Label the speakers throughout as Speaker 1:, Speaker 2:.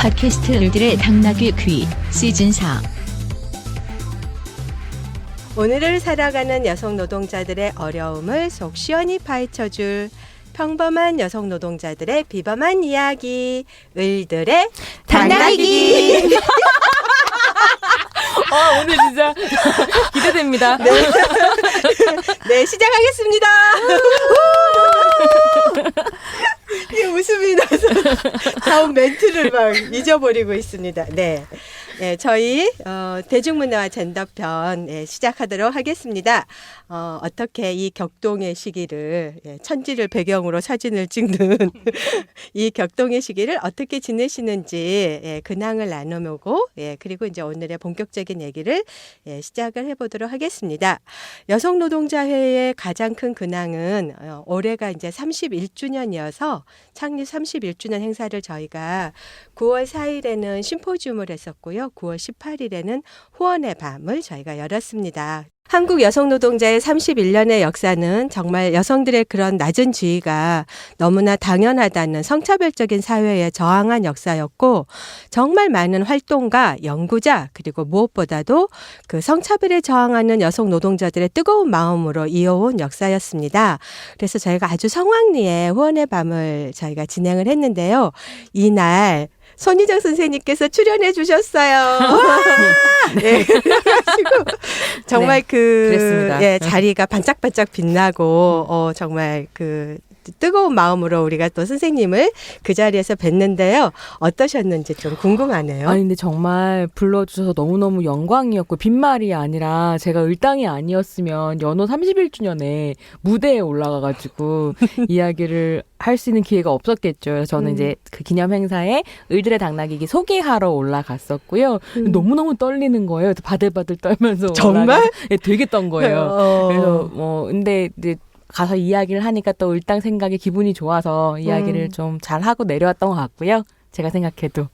Speaker 1: 팟캐스트들의 당나귀 귀 시즌 4.
Speaker 2: 오늘을 살아가는 여성 노동자들의 어려움을 속 시원히 파헤쳐줄 평범한 여성 노동자들의 비범한 이야기, 을들의 당나귀.
Speaker 3: 오늘 진짜 기대됩니다.
Speaker 2: 네, 네 시작하겠습니다. 이 웃음이 나서 다음 멘트를 막 잊어버리고 있습니다. 네. 네, 저희 대중문화와 젠더편 시작하도록 하겠습니다. 어떻게 이 격동의 시기를 천지를 배경으로 사진을 찍는 이 격동의 시기를 어떻게 지내시는지 근황을 나눠보고 그리고 이제 오늘의 본격적인 얘기를 시작을 해보도록 하겠습니다. 여성노동자회의 가장 큰 근황은 올해가 이제 31주년이어서 창립 31주년 행사를 저희가 9월 4일에는 심포지움을 했었고요. 9월 18일에는 후원의 밤을 저희가 열었습니다. 한국 여성 노동자의 31년의 역사는 정말 여성들의 그런 낮은 지위가 너무나 당연하다는 성차별적인 사회에 저항한 역사였고, 정말 많은 활동가, 연구자, 그리고 무엇보다도 그 성차별에 저항하는 여성 노동자들의 뜨거운 마음으로 이어온 역사였습니다. 그래서 저희가 아주 성황리에 후원의 밤을 저희가 진행을 했는데요. 이날 손희정 선생님께서 출연해 주셨어요. 네, 그래가지고 정말
Speaker 3: 네, 그랬습니다.
Speaker 2: 자리가 반짝반짝 빛나고 정말 그 뜨거운 마음으로 우리가 또 선생님을 그 자리에서 뵀는데요. 어떠셨는지 좀 궁금하네요.
Speaker 3: 아니 근데 정말 불러주셔서 너무너무 영광이었고, 빈말이 아니라 제가 을당이 아니었으면 연호 31주년에 무대에 올라가가지고 이야기를 할 수 있는 기회가 없었겠죠. 그래서 저는 이제 그 기념 행사에 을들의 당나귀기 소개하러 올라갔었고요. 너무너무 떨리는 거예요. 바들바들 떨면서
Speaker 2: 정말?
Speaker 3: 되게 떤 거예요. 그래서 근데 이제 가서 이야기를 하니까 또 을당 생각에 기분이 좋아서 이야기를 좀 잘하고 내려왔던 것 같고요. 제가 생각해도.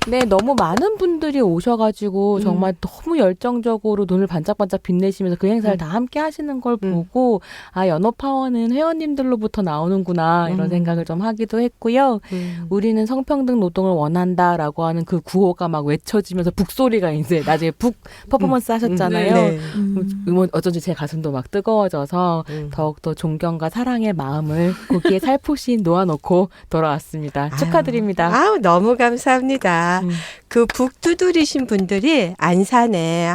Speaker 3: 네, 너무 많은 분들이 오셔가지고 정말 너무 열정적으로 눈을 반짝반짝 빛내시면서 그 행사를 다 함께 하시는 걸 보고, 아, 연호파워는 회원님들로부터 나오는구나 이런 생각을 좀 하기도 했고요. 우리는 성평등 노동을 원한다라고 하는 그 구호가 막 외쳐지면서 북소리가 이제 나중에 북 퍼포먼스 하셨잖아요.
Speaker 2: 네.
Speaker 3: 어쩐지 제 가슴도 막 뜨거워져서 더욱더 존경과 사랑의 마음을 거기에 살포시 놓아놓고 돌아왔습니다. 축하드립니다.
Speaker 2: 아우, 너무 감사합니다. 그 북 두드리신 분들이 안산에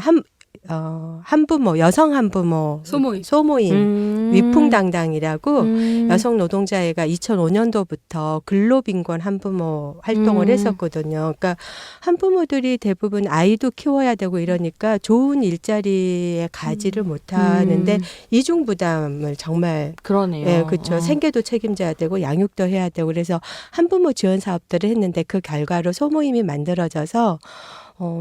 Speaker 2: 한부모, 여성 한부모 소모임 위풍당당이라고 여성 노동자회가 2005년도부터 근로빈곤 한부모 활동을 했었거든요. 그러니까 한부모들이 대부분 아이도 키워야 되고 이러니까 좋은 일자리에 가지를 못하는데 이중 부담을 정말
Speaker 3: 그러네요.
Speaker 2: 그렇죠. 생계도 책임져야 되고 양육도 해야 되고 그래서 한부모 지원 사업들을 했는데 그 결과로 소모임이 만들어져서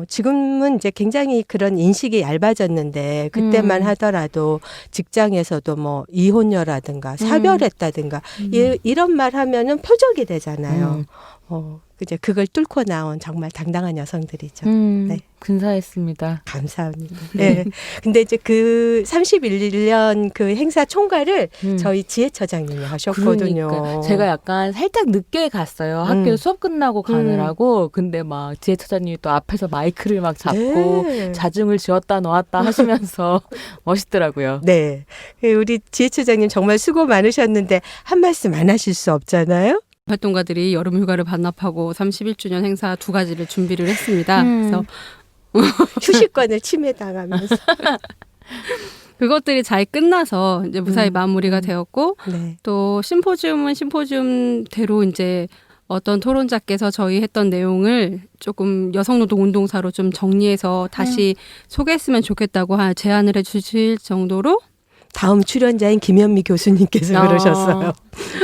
Speaker 2: 지금은 이제 굉장히 그런 인식이 얇아졌는데 그때만 하더라도 직장에서도 뭐 이혼녀라든가 사별했다든가 이런 말 하면은 표적이 되잖아요. 이제 그걸 뚫고 나온 정말 당당한 여성들이죠. 네.
Speaker 3: 근사했습니다.
Speaker 2: 감사합니다. 네. 근데 이제 그 31년 그 행사 총괄을 저희 지혜처장님이 하셨거든요.
Speaker 3: 그러니까 제가 약간 살짝 늦게 갔어요. 학교 수업 끝나고 가느라고. 근데 막 지혜처장님이 또 앞에서 마이크를 막 잡고
Speaker 2: 네.
Speaker 3: 자중을 지었다 놓았다 하시면서 멋있더라고요.
Speaker 2: 네. 우리 지혜처장님 정말 수고 많으셨는데 한 말씀 안 하실 수 없잖아요.
Speaker 4: 활동가들이 여름 휴가를 반납하고 31주년 행사 두 가지를 준비를 했습니다. 그래서
Speaker 2: 휴식권을 침해당하면서.
Speaker 4: 그것들이 잘 끝나서 이제 무사히 마무리가 되었고
Speaker 2: 네.
Speaker 4: 또 심포지움은 심포지움대로 이제 어떤 토론자께서 저희 했던 내용을 조금 여성노동 운동사로 좀 정리해서 다시 소개했으면 좋겠다고 제안을 해주실 정도로
Speaker 2: 다음 출연자인 김현미 교수님께서 그러셨어요.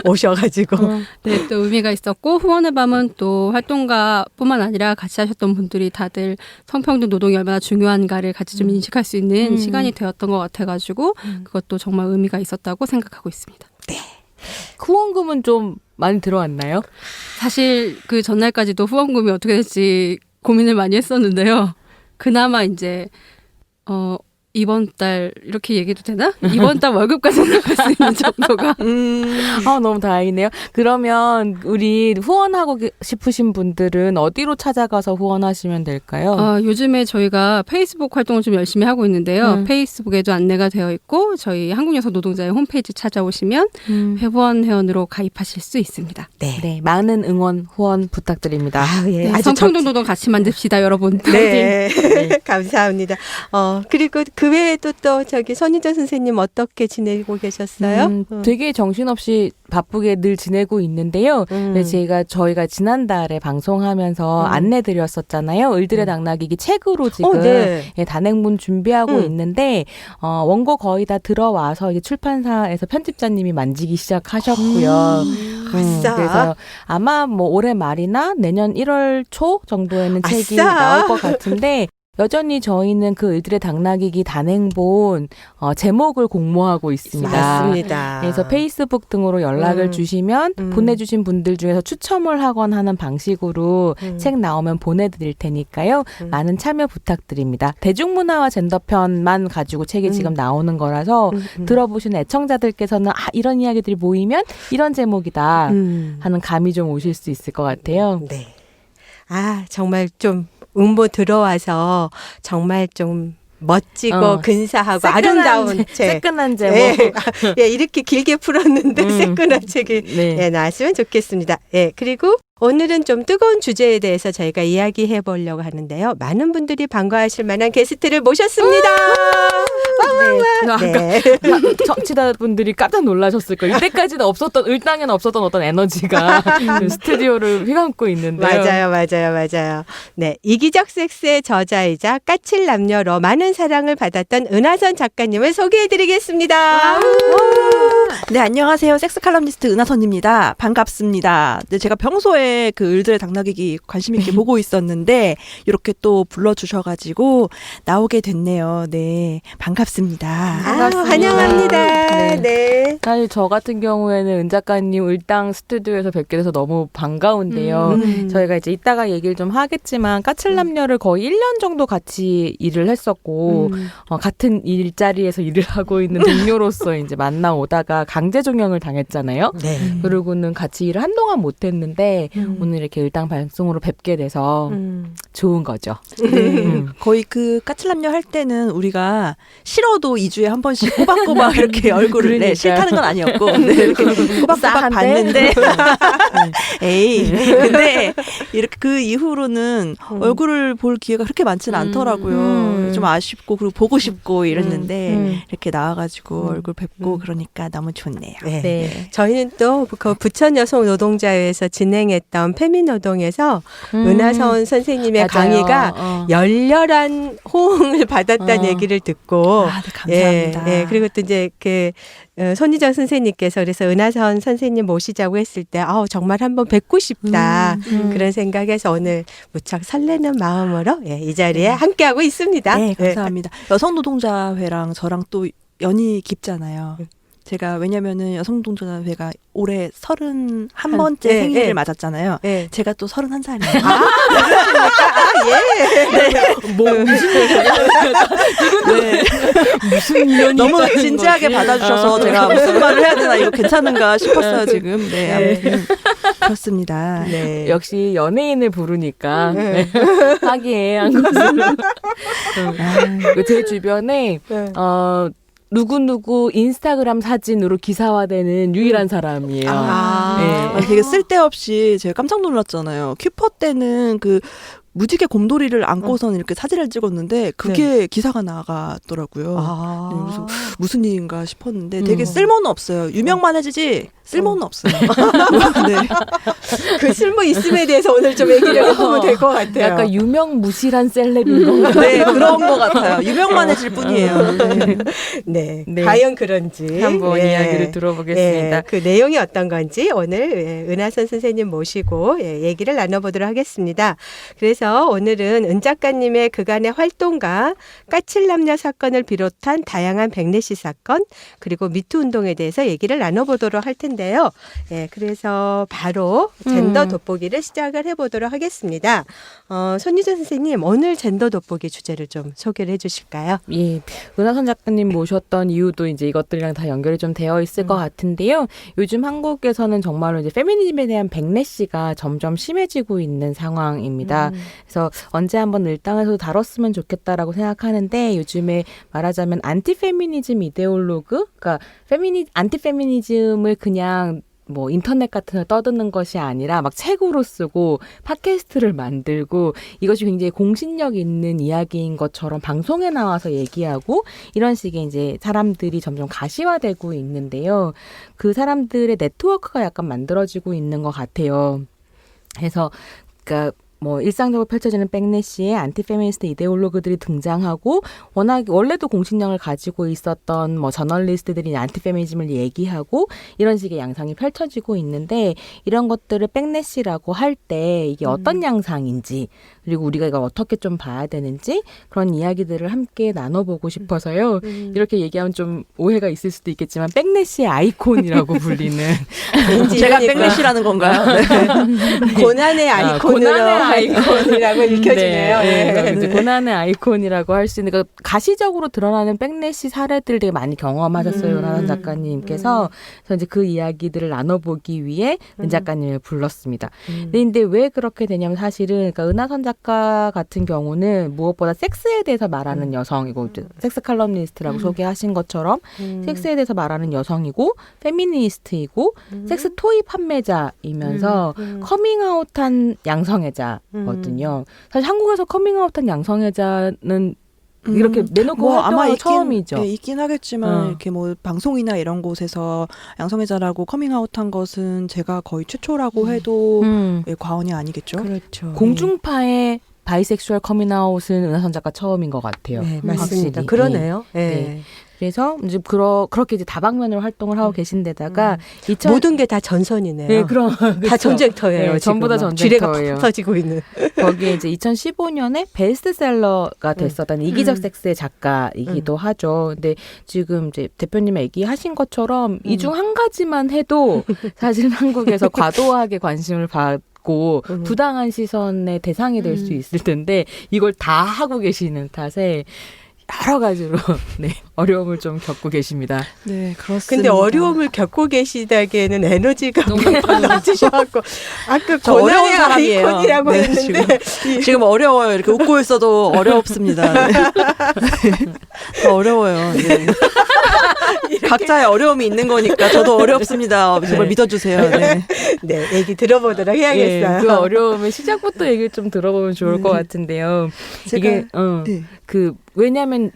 Speaker 2: 오셔가지고.
Speaker 4: 네, 또 의미가 있었고 후원의 밤은 또 활동가뿐만 아니라 같이 하셨던 분들이 다들 성평등 노동이 얼마나 중요한가를 같이 좀 인식할 수 있는 시간이 되었던 것 같아가지고 그것도 정말 의미가 있었다고 생각하고 있습니다.
Speaker 2: 네.
Speaker 3: 후원금은 좀 많이 들어왔나요?
Speaker 4: 사실 그 전날까지도 후원금이 어떻게 될지 고민을 많이 했었는데요. 그나마 이제 이번 달 이렇게 얘기도 되나? 이번 달 월급까지 나갈 수 있는 정도가.
Speaker 3: 너무 다행이네요. 그러면 우리 후원하고 싶으신 분들은 어디로 찾아가서 후원하시면 될까요?
Speaker 4: 요즘에 저희가 페이스북 활동을 좀 열심히 하고 있는데요. 페이스북에도 안내가 되어 있고 저희 한국여성노동자의 홈페이지 찾아오시면 회원으로 가입하실 수 있습니다.
Speaker 3: 네, 많은 응원, 후원 부탁드립니다.
Speaker 2: 예.
Speaker 4: 네,
Speaker 2: 아주
Speaker 4: 성평등 노동 같이 만듭시다, 여러분.
Speaker 2: 네. 감사합니다. 그리고 그 외에도 또 저기 손희정 선생님 어떻게 지내고 계셨어요?
Speaker 3: 되게 정신없이 바쁘게 늘 지내고 있는데요. 네, 저희가 지난달에 방송하면서 안내드렸었잖아요. 을들의 당나귀기 책으로 지금
Speaker 2: 네.
Speaker 3: 예, 단행본 준비하고 있는데 원고 거의 다 들어와서 이제 출판사에서 편집자님이 만지기 시작하셨고요.
Speaker 2: 아싸.
Speaker 3: 그래서 아마 뭐 올해 말이나 내년 1월 초 정도에는 책이
Speaker 2: 아싸.
Speaker 3: 나올 것 같은데 여전히 저희는 그 을들의 당나귀기 단행본 제목을 공모하고 있습니다.
Speaker 2: 맞습니다.
Speaker 3: 그래서 페이스북 등으로 연락을 주시면 보내주신 분들 중에서 추첨을 하거나 하는 방식으로 책 나오면 보내드릴 테니까요. 많은 참여 부탁드립니다. 대중문화와 젠더편만 가지고 책이 지금 나오는 거라서 들어보시는 애청자들께서는 이런 이야기들이 모이면 이런 제목이다 하는 감이 좀 오실 수 있을 것 같아요.
Speaker 2: 네. 정말 좀 응모 들어와서 정말 좀 멋지고 근사하고 아름다운 책.
Speaker 3: 새끈한 제목.
Speaker 2: 예, 이렇게 길게 풀었는데 새끈한 책이
Speaker 3: 네.
Speaker 2: 나왔으면 좋겠습니다. 예, 그리고 오늘은 좀 뜨거운 주제에 대해서 저희가 이야기해 보려고 하는데요. 많은 분들이 반가워하실 만한 게스트를 모셨습니다. 네.
Speaker 3: 청취자분들이 깜짝 놀라셨을 거예요. 이때까지는 없었던 을당에는 없었던 어떤 에너지가 스튜디오를 휘감고 있는데요.
Speaker 2: 맞아요. 네, 이기적 섹스의 저자이자 까칠 남녀로 많은 사랑을 받았던 은하선 작가님을 소개해드리겠습니다.
Speaker 5: 네, 안녕하세요. 섹스 칼럼니스트 은하선입니다. 반갑습니다. 네, 제가 평소에 그 을들의 당나귀기 관심 있게 보고 있었는데 이렇게 또 불러주셔가지고 나오게 됐네요. 네, 반갑습니다.
Speaker 2: 환영합니다. 네.
Speaker 3: 사실 저 같은 경우에는 은 작가님 을당 스튜디오에서 뵙게 돼서 너무 반가운데요. 저희가 이제 이따가 얘기를 좀 하겠지만 까칠남녀를 거의 1년 정도 같이 일을 했었고 같은 일자리에서 일을 하고 있는 동료로서 이제 만나오다가 강제 종영을 당했잖아요.
Speaker 2: 네.
Speaker 3: 그러고는 같이 일을 한동안 못했는데 오늘 이렇게 을당 방송으로 뵙게 돼서 좋은 거죠.
Speaker 5: 네. 거의 그 까칠남녀 할 때는 우리가 싫어도 2주에 한 번씩 꼬박꼬박 이렇게 얼굴을 싫다는 건 아니었고 이렇게 꼬박꼬박 봤는데 에이 근데 이렇게 그 이후로는 얼굴을 볼 기회가 그렇게 많지는 않더라고요. 좀 아쉽고 그리고 보고 싶고 이랬는데 이렇게 나와가지고 얼굴 뵙고 그러니까 너무 좋네요.
Speaker 2: 네.
Speaker 3: 네.
Speaker 2: 저희는 또 그 부천 여성 노동자회에서 진행했던 페미노동에서 은하선 선생님의
Speaker 3: 맞아요.
Speaker 2: 강의가 열렬한 호응을 받았다는 얘기를 듣고
Speaker 5: 네, 감사합니다.
Speaker 2: 예, 그리고 또 이제 그 손희정 선생님께서 그래서 은하선 선생님 모시자고 했을 때 정말 한번 뵙고 싶다 그런 생각에서 오늘 무척 설레는 마음으로 이 자리에 함께하고 있습니다.
Speaker 5: 네, 감사합니다. 여성노동자회랑 저랑 또 연이 깊잖아요. 제가 왜냐면은 여성노동자회가 올해 31번째 생일을 맞았잖아요.
Speaker 2: 네.
Speaker 5: 제가 또 31살이에요.
Speaker 3: 무슨 인연이
Speaker 5: 너무 진지하게 받아주셔서 제가 무슨 말을 해야 되나 이거 괜찮은가 싶었어요 지금. 네, 아무튼 그렇습니다.
Speaker 2: 네.
Speaker 3: 역시 연예인을 부르니까 화기애애한 것으로. 제 주변에 누구누구 인스타그램 사진으로 기사화되는 유일한 사람이에요. 네.
Speaker 5: 되게 쓸데없이 제가 깜짝 놀랐잖아요. 큐퍼 때는 그 무지개 곰돌이를 안고선 이렇게 사진을 찍었는데 그게 기사가 나가더라고요. 그래서 무슨 일인가 싶었는데 되게 쓸모는 없어요. 유명만 해지지 쓸모는 없어요. 네.
Speaker 2: 그 쓸모 있음에 대해서 오늘 좀 얘기를 해보면 될 것 같아요.
Speaker 3: 약간 유명무실한 셀럽인 건가요?
Speaker 5: 네, 그런 것 같아요. 유명만 해질 뿐이에요.
Speaker 2: 네.
Speaker 3: 네.
Speaker 2: 과연 그런지
Speaker 3: 한번 이야기를 들어보겠습니다.
Speaker 2: 그 내용이 어떤 건지 오늘 은하선 선생님 모시고 얘기를 나눠보도록 하겠습니다. 그래서 그래서 오늘은 은 작가님의 그간의 활동과 까칠남녀 사건을 비롯한 다양한 백내시 사건 그리고 미투 운동에 대해서 얘기를 나눠보도록 할 텐데요. 예, 그래서 바로 젠더 돋보기를 시작을 해보도록 하겠습니다. 손유정 선생님, 오늘 젠더 돋보기 주제를 좀 소개를 해주실까요?
Speaker 3: 예, 은하선 작가님 모셨던 이유도 이제 이것들이랑 다 연결이 좀 되어 있을 것 같은데요. 요즘 한국에서는 정말로 이제 페미니즘에 대한 백래시가 점점 심해지고 있는 상황입니다. 그래서 언제 한번 일당에서도 다뤘으면 좋겠다라고 생각하는데 요즘에 말하자면 안티페미니즘 이데올로그, 그러니까 안티페미니즘을 그냥 뭐 인터넷 같은 걸 떠드는 것이 아니라 막 책으로 쓰고 팟캐스트를 만들고 이것이 굉장히 공신력 있는 이야기인 것처럼 방송에 나와서 얘기하고 이런 식의 이제 사람들이 점점 가시화되고 있는데요. 그 사람들의 네트워크가 약간 만들어지고 있는 것 같아요. 그래서 그러니까 뭐 일상적으로 펼쳐지는 백래시의 안티페미니스트 이데올로그들이 등장하고 워낙 원래도 공신력을 가지고 있었던 뭐 저널리스트들이 안티페미니즘을 얘기하고 이런 식의 양상이 펼쳐지고 있는데 이런 것들을 백래시라고 할 때 이게 어떤 양상인지 그리고 우리가 이걸 어떻게 좀 봐야 되는지 그런 이야기들을 함께 나눠보고 싶어서요. 이렇게 얘기하면 좀 오해가 있을 수도 있겠지만 백래시의 아이콘이라고 불리는
Speaker 5: 제가 백래시라는 건가요? 네.
Speaker 2: 고난의 아이콘으로 아이콘이라고 읽혀지네요.
Speaker 3: 네, 네. 이제 고난의 아이콘이라고 할 수 있는 그러니까 가시적으로 드러나는 백래시 사례들 되게 많이 경험하셨어요. 은하선 작가님께서. 그래서 이제 그 이야기들을 나눠보기 위해 은 작가님을 불렀습니다. 근데 왜 그렇게 되냐면 사실은 그러니까 은하선 작가 같은 경우는 무엇보다 섹스에 대해서 말하는 여성이고 섹스 칼럼니스트라고 소개하신 것처럼 섹스에 대해서 말하는 여성이고 페미니스트이고 섹스 토이 판매자이면서 커밍아웃한 양성애자거든요. 사실 한국에서 커밍아웃한 양성애자는 이렇게 내놓고
Speaker 5: 뭐 아마
Speaker 3: 활동하는 처음이죠.
Speaker 5: 네, 있긴 하겠지만 이렇게 뭐 방송이나 이런 곳에서 양성애자라고 커밍아웃한 것은 제가 거의 최초라고 해도 예, 과언이 아니겠죠.
Speaker 2: 그렇죠.
Speaker 3: 공중파의 바이섹슈얼 커밍아웃은 은하선 작가 처음인 것 같아요.
Speaker 2: 네, 맞습니다.
Speaker 3: 확실히.
Speaker 2: 그러네요. 네.
Speaker 3: 네. 그래서 이제 그렇게 이제 다방면으로 활동을 하고 계신데다가
Speaker 2: 모든 게 다 전선이네요.
Speaker 3: 네, 그럼
Speaker 2: 다 전쟁터예요.
Speaker 3: 네, 전부 다
Speaker 2: 지금 쥐레가
Speaker 3: 전쟁터예요.
Speaker 2: 팍 터지고 있는.
Speaker 3: 거기에 이제 2015년에 베스트셀러가 됐었던 이기적 섹스의 작가이기도 하죠. 근데 지금 이제 대표님이 얘기하신 것처럼 이 중 한 가지만 해도 사실 한국에서 과도하게 관심을 받고 부당한 시선의 대상이 될 수 있을 텐데 이걸 다 하고 계시는 탓에 여러 가지로 네, 어려움을 좀 겪고 계십니다.
Speaker 5: 네, 그렇습니다.
Speaker 2: 근데 어려움을 겪고 계시다기에는 에너지가 넘치셔갖고 아까
Speaker 5: 저 어려운
Speaker 2: 고난의
Speaker 5: 사람이에요.
Speaker 2: 아이콘이라고
Speaker 5: 네,
Speaker 2: 했는데
Speaker 5: 지금 어려워요. 이렇게 웃고 있어도 어렵습니다. 네. 어려워요. 네. 각자의 어려움이 있는 거니까 저도 어렵습니다. 정말 믿어주세요. 네.
Speaker 2: 네, 얘기 들어보도록 해야겠어요.
Speaker 3: 그 어려움의 시작부터 얘기를 좀 들어보면 좋을 것 같은데요. 이게
Speaker 5: 네.
Speaker 3: 왜냐하면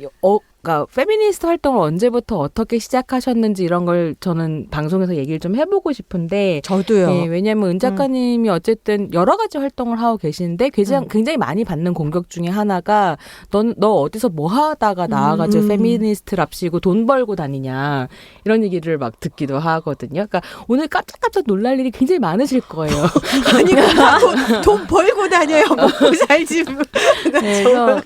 Speaker 3: 그러니까 페미니스트 활동을 언제부터 어떻게 시작하셨는지 이런 걸 저는 방송에서 얘기를 좀 해보고 싶은데
Speaker 2: 저도요.
Speaker 3: 네, 왜냐하면 은 작가님이 어쨌든 여러 가지 활동을 하고 계시는데 굉장히 많이 받는 공격 중에 하나가 너 어디서 뭐 하다가 나와가지고 페미니스트랍시고 돈 벌고 다니냐 이런 얘기를 막 듣기도 하거든요. 그러니까 오늘 깜짝깜짝 놀랄 일이 굉장히 많으실 거예요.
Speaker 2: 아니 돈 벌고 다녀요. 먹고 살지.
Speaker 3: 그래서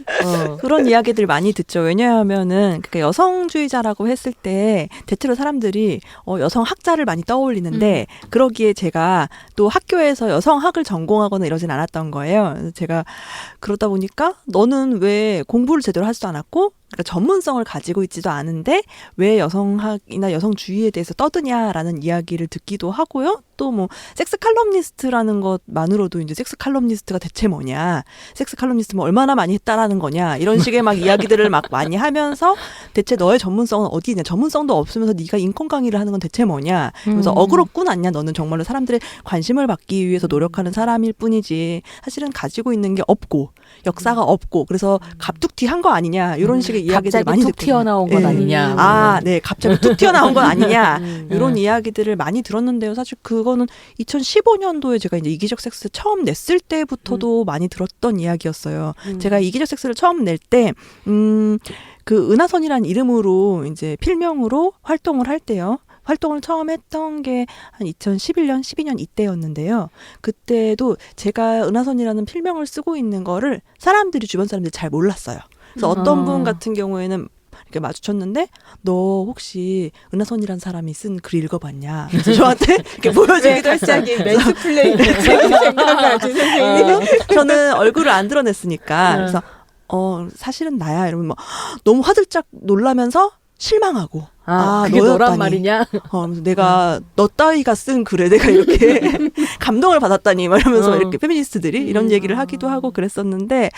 Speaker 5: 그런 이야기들 많이 듣죠. 왜냐하면은 그러니까 여성주의자라고 했을 때 대체로 사람들이 여성 학자를 많이 떠올리는데 그러기에 제가 또 학교에서 여성학을 전공하거나 이러진 않았던 거예요. 그래서 제가 그러다 보니까 너는 왜 공부를 제대로 하지도 않았고 그러니까 전문성을 가지고 있지도 않은데 왜 여성학이나 여성주의에 대해서 떠드냐라는 이야기를 듣기도 하고요. 또 뭐 섹스 칼럼니스트라는 것만으로도 이제 섹스 칼럼니스트가 대체 뭐냐, 섹스 칼럼니스트 뭐 얼마나 많이 했다라는 거냐 이런 식의 막 이야기들을 막 많이 하면서 대체 너의 전문성은 어디 있냐, 전문성도 없으면서 네가 인권 강의를 하는 건 대체 뭐냐, 그래서 어그럽군 않냐, 너는 정말로 사람들의 관심을 받기 위해서 노력하는 사람일 뿐이지 사실은 가지고 있는 게 없고 역사가 없고 그래서 갑툭튀한 거 아니냐 이런 식의 이야기들 많이
Speaker 3: 툭 튀어나온 건 아니냐.
Speaker 5: 아, 네, 갑자기 툭 튀어나온 건 아니냐 이런 이야기들을 많이 들었는데요. 사실 그거는 2015년도에 제가 이제 이기적 섹스 처음 냈을 때부터도 많이 들었던 이야기였어요. 제가 이기적 섹스를 처음 낼 때 그 은하선이라는 이름으로 이제 필명으로 활동을 할 때요. 활동을 처음 했던 게 한 2011년, 12년 이때였는데요. 그때도 제가 은하선이라는 필명을 쓰고 있는 거를 주변 사람들이 잘 몰랐어요. 그래서 어떤 분 같은 경우에는 이렇게 마주쳤는데 너 혹시 은하선이라는 사람이 쓴 글 읽어봤냐? 그래서 저한테 이렇게 보여주기도 했어요.
Speaker 2: 갑자기 맨스플레인 생각나지 선생님.
Speaker 5: 저는 얼굴을 안 드러냈으니까 그래서 사실은 나야 이러면 막 너무 화들짝 놀라면서 실망하고
Speaker 3: 그게 너란
Speaker 5: 너였다니.
Speaker 3: 말이냐?
Speaker 5: 그래서 내가 너 따위가 쓴 글에 내가 이렇게 감동을 받았다니 막 이러면서 이렇게 페미니스트들이 이런 얘기를 하기도 하고 그랬었는데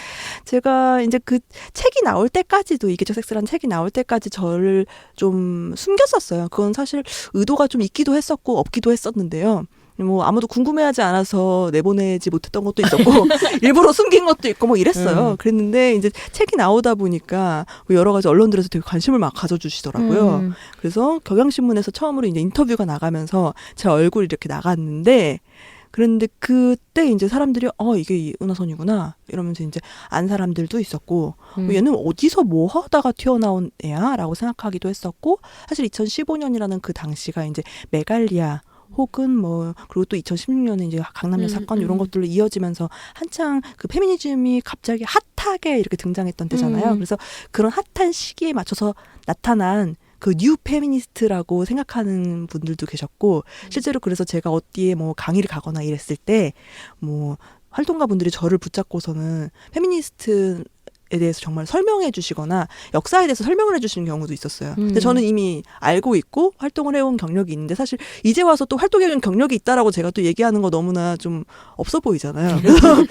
Speaker 5: 제가 이제 그 책이 나올 때까지도 이기적 섹스라는 책이 나올 때까지 저를 좀 숨겼었어요. 그건 사실 의도가 좀 있기도 했었고 없기도 했었는데요. 뭐 아무도 궁금해하지 않아서 내보내지 못했던 것도 있었고 일부러 숨긴 것도 있고 뭐 이랬어요. 그랬는데 이제 책이 나오다 보니까 여러 가지 언론들에서 되게 관심을 막 가져주시더라고요. 그래서 경향신문에서 처음으로 이제 인터뷰가 나가면서 제 얼굴이 이렇게 나갔는데 그런데 그때 이제 사람들이 이게 은하선이구나 이러면서 이제 안 사람들도 있었고 얘는 어디서 뭐 하다가 튀어나온 애야라고 생각하기도 했었고 사실 2015년이라는 그 당시가 이제 메갈리아 혹은 뭐 그리고 또 2016년에 이제 강남역 사건 이런 것들로 이어지면서 한창 그 페미니즘이 갑자기 핫하게 이렇게 등장했던 때잖아요. 그래서 그런 핫한 시기에 맞춰서 나타난 그 뉴 페미니스트라고 생각하는 분들도 계셨고 실제로 그래서 제가 어디에 뭐 강의를 가거나 이랬을 때 뭐 활동가 분들이 저를 붙잡고서는 페미니스트 에 대해서 정말 설명해 주시거나 역사에 대해서 설명을 해주시는 경우도 있었어요. 근데 저는 이미 알고 있고 활동을 해온 경력이 있는데 사실 이제 와서 또 활동해온 경력이 있다라고 제가 또 얘기하는 거 너무나 좀 없어 보이잖아요. 그래서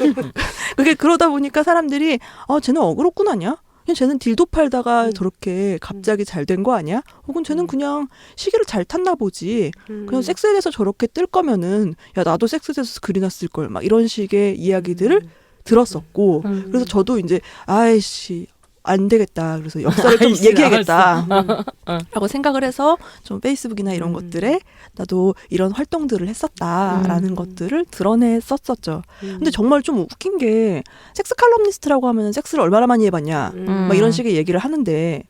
Speaker 5: 그게 그러다 보니까 사람들이 쟤는 어그로꾼 아니야? 그냥 쟤는 딜도 팔다가 저렇게 갑자기 잘 된 거 아니야? 혹은 쟤는 그냥 시기를 잘 탔나 보지. 그냥 섹스에 대해서 저렇게 뜰 거면은 야 나도 섹스에 대해서 글이나 쓸 걸 막 이런 식의 이야기들을 들었었고 그래서 저도 이제 아이씨 안 되겠다. 그래서 역사를 좀 얘기해야겠다. 라고 생각을 해서 좀 페이스북이나 이런 것들에 나도 이런 활동들을 했었다라는 것들을 드러냈었었죠. 근데 정말 좀 웃긴 게 섹스 칼럼니스트라고 하면 섹스를 얼마나 많이 해봤냐 막 이런 식의 얘기를 하는데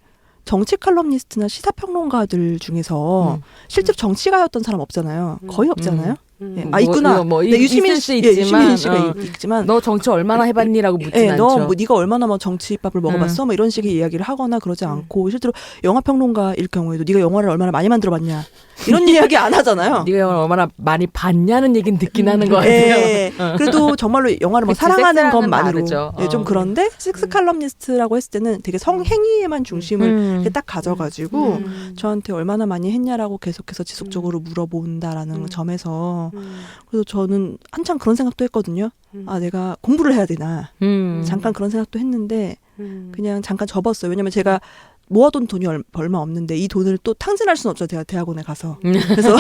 Speaker 5: 정치 칼럼니스트나 시사평론가들 중에서 실제로 정치가였던 사람 없잖아요. 거의 없잖아요. 예. 있구나.
Speaker 3: 네,
Speaker 5: 유시민 씨, 유시민 씨가 있지만
Speaker 3: 너 정치 얼마나 해봤니라고 묻진 않죠.
Speaker 5: 너 네가 얼마나 뭐 정치밥을 먹어봤어? 뭐 이런 식의 이야기를 하거나 그러지 않고 실제로 영화 평론가일 경우에도 네가 영화를 얼마나 많이 만들어봤냐 이런 이야기 안 하잖아요.
Speaker 3: 네가 영화를 얼마나 많이 봤냐는 얘기는 듣긴 하는 것 같아요.
Speaker 5: 예. 그래도 정말로 영화를 뭐 사랑하는 것만으로 좀 그런데 섹스 칼럼니스트라고 했을 때는 되게 성행위에만 중심을 이렇게 딱 가져가지고 저한테 얼마나 많이 했냐라고 계속해서 지속적으로 물어본다라는 점에서 그래서 저는 한참 그런 생각도 했거든요. 내가 공부를 해야 되나. 잠깐 그런 생각도 했는데 그냥 잠깐 접었어요. 왜냐면 제가 모아둔 돈이 얼마 없는데 이 돈을 또 탕진할 수는 없죠. 제가 대학원에 가서. 그래서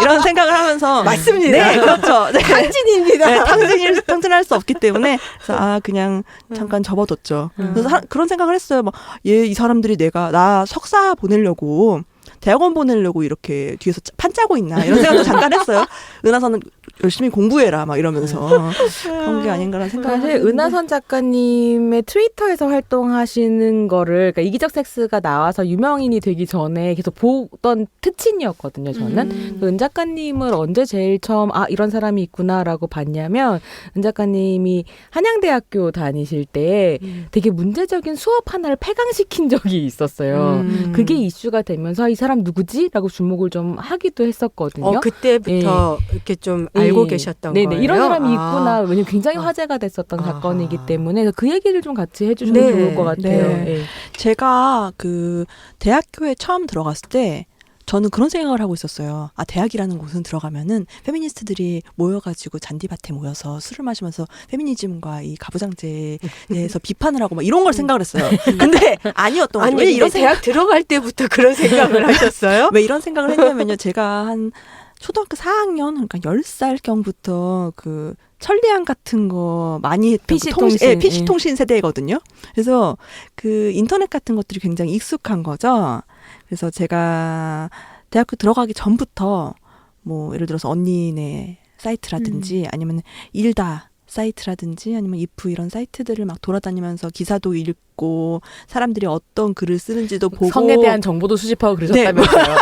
Speaker 5: 이런 생각을 하면서
Speaker 2: 맞습니다.
Speaker 5: 네, 그렇죠. 네.
Speaker 2: 탕진입니다.
Speaker 5: 네, 탕진할 수 없기 때문에 그래서 그냥 잠깐 접어뒀죠. 그래서 그런 생각을 했어요. 이 사람들이 나 석사 보내려고 대학원 보내려고 이렇게 뒤에서 판짜고 있나 이런 생각도 잠깐 했어요. 은하선은 열심히 공부해라 막 이러면서 그런 게 아닌가라는 생각을
Speaker 3: 사실 은하선 작가님의 트위터에서 활동하시는 거를 그러니까 이기적 섹스가 나와서 유명인이 되기 전에 계속 보던 특친이었거든요. 저는 은 작가님을 언제 제일 처음 이런 사람이 있구나라고 봤냐면 은 작가님이 한양대학교 다니실 때 되게 문제적인 수업 하나를 폐강시킨 적이 있었어요. 그게 이슈가 되면서 이 사람 누구지? 라고 주목을 좀 하기도 했었거든요.
Speaker 2: 그때부터 이렇게 좀 알고 계셨던 거예요?
Speaker 3: 네네. 이런 사람이 있구나. 왜냐면 굉장히 화제가 됐었던 사건이기 때문에 그 얘기를 좀 같이 해주셔도 좋을 것 같아요. 네.
Speaker 5: 제가 그 대학교에 처음 들어갔을 때 저는 그런 생각을 하고 있었어요. 대학이라는 곳은 들어가면은 페미니스트들이 모여가지고 잔디밭에 모여서 술을 마시면서 페미니즘과 이 가부장제에 대해서 비판을 하고 막 이런 걸 생각을 했어요. 근데 아니었던 거예요.
Speaker 2: 왜 이런 대학 들어갈 때부터 그런 생각을 하셨어요?
Speaker 5: 왜 이런 생각을 했냐면요. 제가 한 초등학교 4학년, 그러니까 10살경부터 그 천리안 같은 거 많이 했던 PC통신 세대거든요. 그래서 그 인터넷 같은 것들이 굉장히 익숙한 거죠. 그래서 제가 대학교 들어가기 전부터 뭐 예를 들어서 언니네 사이트라든지 아니면 일다 사이트라든지 아니면 이프 이런 사이트들을 막 돌아다니면서 기사도 읽고 사람들이 어떤 글을 쓰는지도 보고
Speaker 3: 성에 대한 정보도 수집하고 그러셨다면서요.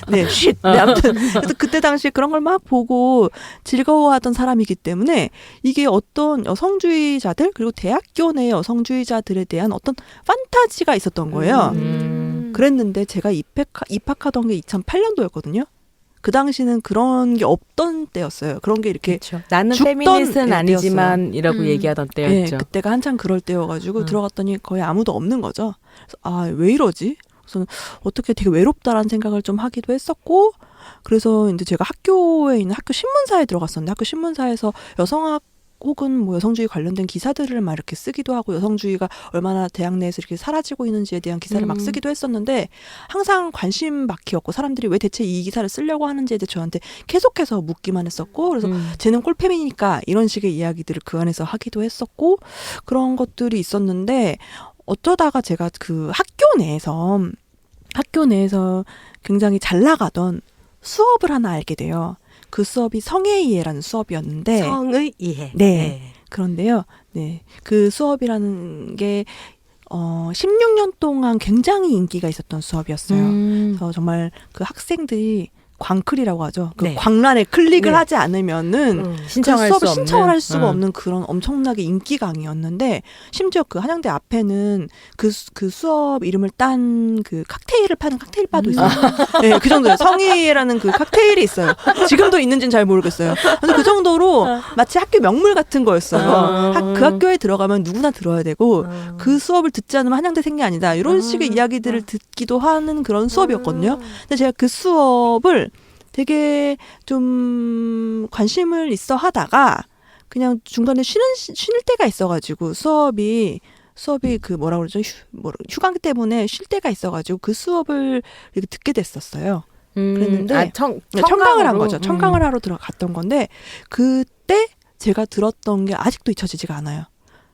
Speaker 5: 네, 쉿. 네, 아무튼 그래서 그때 당시에 그런 걸 막 보고 즐거워하던 사람이기 때문에 이게 어떤 여성주의자들 그리고 대학교 내 여성주의자들에 대한 어떤 판타지가 있었던 거예요. 그랬는데 제가 입학하던 게 2008년도였거든요. 그 당시는 그런 게 없던 때였어요. 그런 게 이렇게
Speaker 3: 그렇죠. 나는
Speaker 5: 죽던
Speaker 3: 페미니스트는
Speaker 5: 때였어요.
Speaker 3: 아니지만이라고 얘기하던 때였죠.
Speaker 5: 네, 그때가 한참 그럴 때여가지고 들어갔더니 거의 아무도 없는 거죠. 그래서 아, 왜 이러지? 그래서 어떻게 되게 외롭다라는 생각을 좀 하기도 했었고, 그래서 이제 제가 학교에 있는 학교 신문사에 들어갔었는데 학교 신문사에서 여성학 혹은 뭐 여성주의 관련된 기사들을 막 이렇게 쓰기도 하고 여성주의가 얼마나 대학 내에서 이렇게 사라지고 있는지에 대한 기사를 막 쓰기도 했었는데 항상 관심 밖이었고 사람들이 왜 대체 이 기사를 쓰려고 하는지에 대해 저한테 계속해서 묻기만 했었고 그래서 쟤는 꼴팸이니까 이런 식의 이야기들을 그 안에서 하기도 했었고 그런 것들이 있었는데 어쩌다가 제가 그 학교 내에서 굉장히 잘 나가던 수업을 하나 알게 돼요. 그 수업이 성의 이해라는 수업이었는데
Speaker 2: 성의 이해.
Speaker 5: 네. 그런데요. 네. 그 수업이라는 게 16년 동안 굉장히 인기가 있었던 수업이었어요. 그래서 정말 그 학생들이 광클이라고 하죠. 그
Speaker 2: 네.
Speaker 5: 광란에 클릭을
Speaker 2: 네.
Speaker 5: 하지 않으면은
Speaker 3: 신청할
Speaker 5: 그 수업을
Speaker 3: 수 없는.
Speaker 5: 신청을 할 수가 없는 그런 엄청나게 인기 강의였는데 심지어 그 한양대 앞에는 그 수업 이름을 딴 그 칵테일을 파는 칵테일 바도 있어요. 네, 그 정도예요. 성희라는 그 칵테일이 있어요. 지금도 있는지는 잘 모르겠어요. 근데 그 정도로 마치 학교 명물 같은 거였어요. 그 학교에 들어가면 누구나 들어야 되고 그 수업을 듣지 않으면 한양대생이 아니다. 이런 식의 이야기들을 듣기도 하는 그런 수업이었거든요. 근데 제가 그 수업을 되게 좀 관심을 있어 하다가 그냥 중간에 쉴 때가 있어가지고 수업이 그 뭐라 그러죠? 휴강 때문에 쉴 때가 있어가지고 그 수업을 이렇게 듣게 됐었어요. 그랬는데 청강을 한 거죠. 청강을 하러 들어갔던 건데 그때 제가 들었던 게 아직도 잊혀지지가 않아요.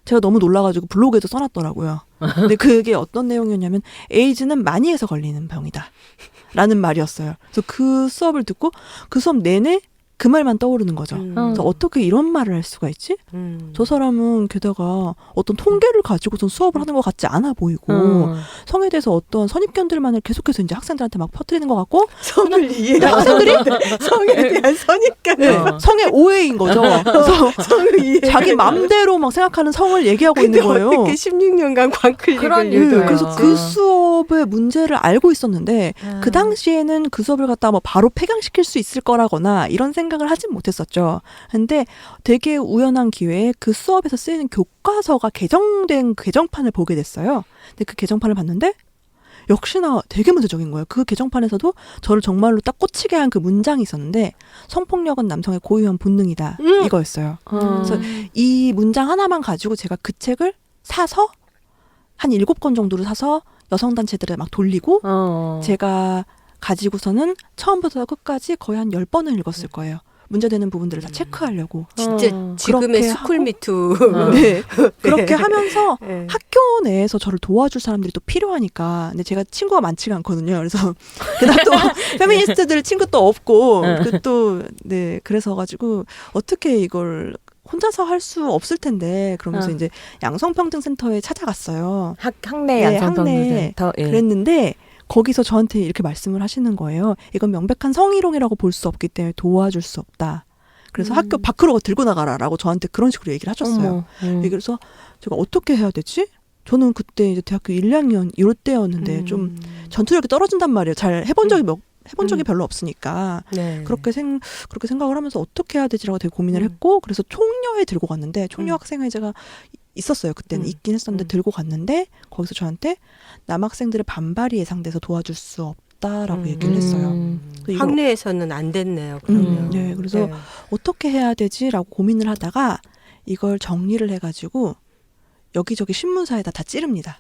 Speaker 5: 제가 너무 놀라가지고 블로그에도 써놨더라고요. 근데 그게 어떤 내용이었냐면 에이즈는 많이 해서 걸리는 병이다. 라는 말이었어요. 그래서 그 수업을 듣고 그 수업 내내 그 말만 떠오르는 거죠. 그래서 어떻게 이런 말을 할 수가 있지? 저 사람은 게다가 어떤 통계를 가지고선 수업을 하는 것 같지 않아 보이고 성에 대해서 어떤 선입견들만을 계속해서 이제 학생들한테 막 퍼뜨리는 것 같고
Speaker 2: 성을 이해하고
Speaker 5: 학생들이
Speaker 2: 성에 대한 선입견.
Speaker 5: 네, 성의 오해인 거죠. 그래서
Speaker 2: 성을 이해.
Speaker 5: 자기 맘대로 막 생각하는 성을 얘기하고 있는 거예요.
Speaker 2: 어떻게 16년간 광클릭을
Speaker 3: 그런
Speaker 2: 유도해요.
Speaker 5: 그래서 그 수업의 문제를 알고 있었는데 그 당시에는 그 수업을 갖다가 뭐 바로 폐강시킬 수 있을 거라거나 이런 생각을 하진 못했었죠. 근데 되게 우연한 기회에 그 수업에서 쓰이는 교과서가 개정된 개정판을 보게 됐어요. 근데 그 개정판을 봤는데 역시나 되게 문제적인 거예요. 그 개정판에서도 저를 정말로 딱 꽂히게 한 그 문장이 있었는데 성폭력은 남성의 고유한 본능이다. 이거였어요. 그래서 이 문장 하나만 가지고 제가 그 책을 사서 한 7권 정도를 사서 여성단체들에 막 돌리고 제가 가지고서는 처음부터 끝까지 거의 한 10번을 읽었을 거예요. 문제되는 부분들을 다 체크하려고.
Speaker 2: 진짜 지금의 스쿨미투.
Speaker 5: 네. 그렇게 하면서
Speaker 2: 네.
Speaker 5: 학교 내에서 저를 도와줄 사람들이 또 필요하니까. 근데 제가 친구가 많지가 않거든요. 그래서 게다가 또 페미니스트들 친구 또 없고 네. 그래서 가지고 어떻게 이걸 혼자서 할 수 없을 텐데 그러면서 이제 양성평등센터에 찾아갔어요.
Speaker 3: 학내
Speaker 5: 네,
Speaker 3: 양성평등센터. 예.
Speaker 5: 그랬는데 거기서 저한테 이렇게 말씀을 하시는 거예요. 이건 명백한 성희롱이라고 볼 수 없기 때문에 도와줄 수 없다. 그래서 학교 밖으로 들고 나가라라고 저한테 그런 식으로 얘기를 하셨어요. 그래서 제가 어떻게 해야 되지? 저는 그때 이제 대학교 1, 2학년 이럴 때였는데 좀 전투력이 떨어진단 말이에요. 잘 해본 적이 별로 없으니까.
Speaker 2: 네.
Speaker 5: 그렇게 생각을 하면서 어떻게 해야 되지라고 되게 고민을 했고 그래서 총녀에 들고 갔는데 총녀 학생회제가 있었어요. 그때는 있긴 했었는데 들고 갔는데 거기서 저한테 남학생들의 반발이 예상돼서 도와줄 수 없다라고 얘기를 했어요.
Speaker 2: 학내에서는 안 됐네요. 그러면.
Speaker 5: 네, 그래서 어떻게 해야 되지라고 고민을 하다가 이걸 정리를 해가지고 여기저기 신문사에다 다 찌릅니다.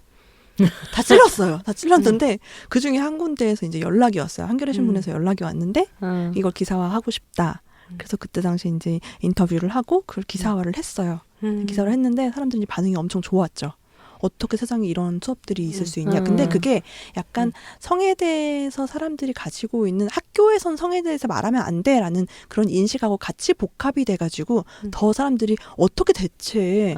Speaker 5: 다 찔렀어요. 다 찔렀는데 그 중에 한 군데에서 이제 연락이 왔어요. 한겨레 신문에서 연락이 왔는데 이걸 기사화하고 싶다. 그래서 그때 당시 이제 인터뷰를 하고 그걸 기사화를 했어요. 기사를 했는데 사람들이 반응이 엄청 좋았죠. 어떻게 세상에 이런 수업들이 있을 수 있냐. 근데 그게 약간 성에 대해서 사람들이 가지고 있는 학교에선 성에 대해서 말하면 안 돼라는 그런 인식하고 같이 복합이 돼가지고 더 사람들이 어떻게 대체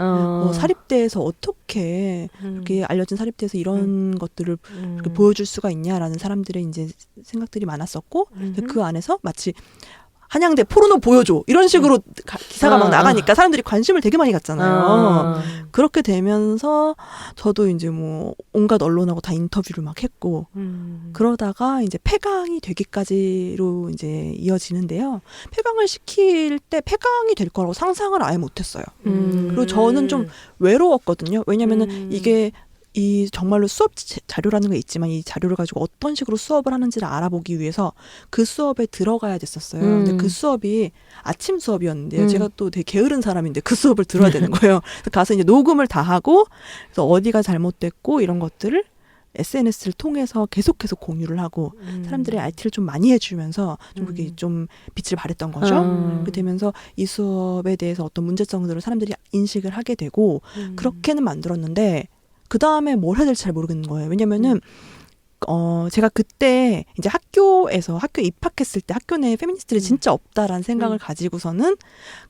Speaker 5: 사립대에서 어떻게 이렇게 알려진 사립대에서 이런 것들을 이렇게 보여줄 수가 있냐라는 사람들의 이제 생각들이 많았었고 그 안에서 마치 한양대 포르노 보여줘 이런 식으로 기사가 막 나가니까 사람들이 관심을 되게 많이 갖잖아요. 그렇게 되면서 저도 이제 뭐 온갖 언론하고 다 인터뷰를 막 했고 그러다가 이제 폐강이 되기까지로 이제 이어지는데요. 폐강을 시킬 때 폐강이 될 거라고 상상을 아예 못했어요. 그리고 저는 좀 외로웠거든요. 왜냐면은 이게 이 정말로 수업 자료라는 게 있지만 이 자료를 가지고 어떤 식으로 수업을 하는지를 알아보기 위해서 그 수업에 들어가야 됐었어요. 근데 그 수업이 아침 수업이었는데요. 제가 또 되게 게으른 사람인데 그 수업을 들어야 되는 거예요. 그래서 가서 이제 녹음을 다 하고 그래서 어디가 잘못됐고 이런 것들을 SNS를 통해서 계속해서 공유를 하고 사람들의 RT를 좀 많이 해주면서 좀 그게 좀 빛을 발했던 거죠. 그렇게 되면서 이 수업에 대해서 어떤 문제점들을 사람들이 인식을 하게 되고 그렇게는 만들었는데 그 다음에 뭘 해야 될지 잘 모르겠는 거예요. 왜냐면은 제가 그때 이제 학교에서 학교 입학했을 때 학교 내에 페미니스트들이 진짜 없다라는 생각을 가지고서는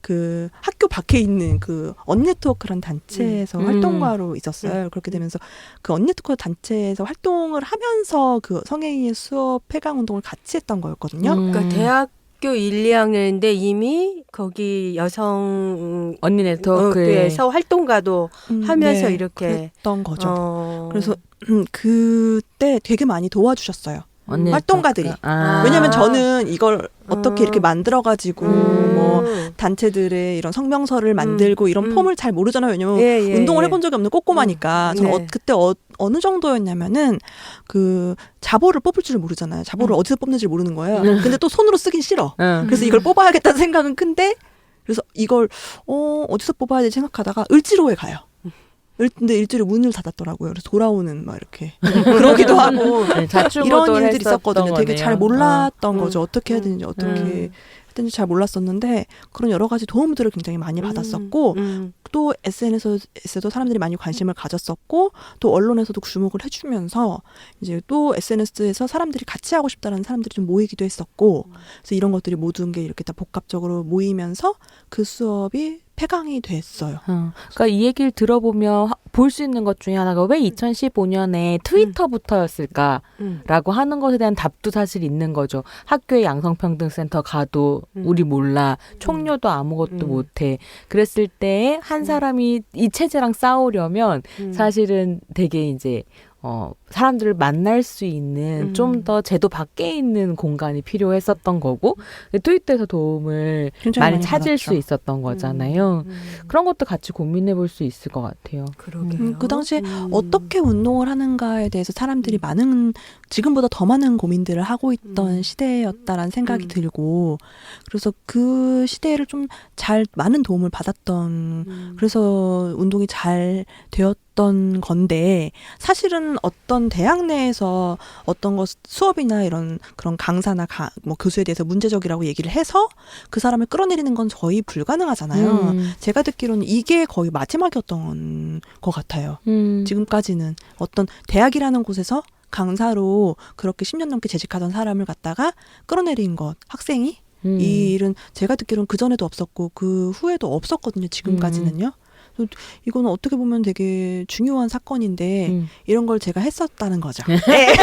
Speaker 5: 그 학교 밖에 있는 그 언네트워크라는 단체에서 활동가로 있었어요. 그렇게 되면서 그 언네트워크 단체에서 활동을 하면서 그 성애의 수업 폐강 운동을 같이 했던 거였거든요.
Speaker 2: 그러니까 대학교 1, 2학년인데 이미 거기 여성
Speaker 3: 언니 네트워크에서
Speaker 2: 활동가도 하면서
Speaker 5: 네,
Speaker 2: 이렇게
Speaker 5: 그랬던 거죠. 그래서 그때 되게 많이 도와주셨어요. 활동가들이. 왜냐면 저는 이걸 어떻게 이렇게 만들어가지고 뭐 단체들의 이런 성명서를 만들고 이런 폼을 잘 모르잖아요. 왜냐면 운동을 해본 적이 없는 꼬꼬마니까. 저는 그때 어느 정도였냐면은 그 자보를 뽑을 줄 모르잖아요. 자보를 어디서 뽑는지 모르는 거예요. 근데 또 손으로 쓰긴 싫어. 그래서 이걸 뽑아야겠다는 생각은 큰데 그래서 이걸 어디서 뽑아야 될지 생각하다가 을지로에 가요. 근데 일주일에 문을 닫았더라고요. 그래서 돌아오는 막 이렇게 그러기도 하고 이런 일들이 있었거든요. 되게 잘 몰랐던 거죠. 어떻게 해야 되는지 어떻게 해야 되는지 잘 몰랐었는데 그런 여러 가지 도움들을 굉장히 많이 받았었고 또 SNS에서도 사람들이 많이 관심을 가졌었고 또 언론에서도 주목을 해주면서 이제 또 SNS에서 사람들이 같이 하고 싶다는 사람들이 좀 모이기도 했었고 그래서 이런 것들이 모든 게 이렇게 다 복합적으로 모이면서 그 수업이 폐강이 됐어요.
Speaker 3: 그러니까 이 얘기를 들어보면 볼 수 있는 것 중에 하나가 왜 2015년에 트위터부터였을까라고 하는 것에 대한 답도 사실 있는 거죠. 학교에 양성평등센터 가도 우리 몰라. 총료도 아무것도 못해. 그랬을 때 한 사람이 이 체제랑 싸우려면 사실은 되게 이제 사람들을 만날 수 있는 좀 더 제도 밖에 있는 공간이 필요했었던 거고 트위터에서 도움을 많이 찾을
Speaker 5: 받았죠.
Speaker 3: 수 있었던 거잖아요. 그런 것도 같이 고민해 볼 수 있을 것 같아요.
Speaker 2: 그러게요.
Speaker 5: 그 당시에 어떻게 운동을 하는가에 대해서 사람들이 많은 지금보다 더 많은 고민들을 하고 있던 시대였다라는 생각이 들고 그래서 그 시대를 좀 잘 많은 도움을 받았던 그래서 운동이 잘 되었던 건데 사실은 어떤 대학 내에서 어떤 것 수업이나 이런 그런 강사나 뭐 교수에 대해서 문제적이라고 얘기를 해서 그 사람을 끌어내리는 건 거의 불가능하잖아요. 제가 듣기로는 이게 거의 마지막이었던 것 같아요. 지금까지는 어떤 대학이라는 곳에서 강사로 그렇게 10년 넘게 재직하던 사람을 갖다가 끌어내린 것, 학생이 이 일은 제가 듣기로는 그전에도 없었고 그 후에도 없었거든요. 지금까지는요. 이거는 어떻게 보면 되게 중요한 사건인데 이런 걸 제가 했었다는 거죠. 네.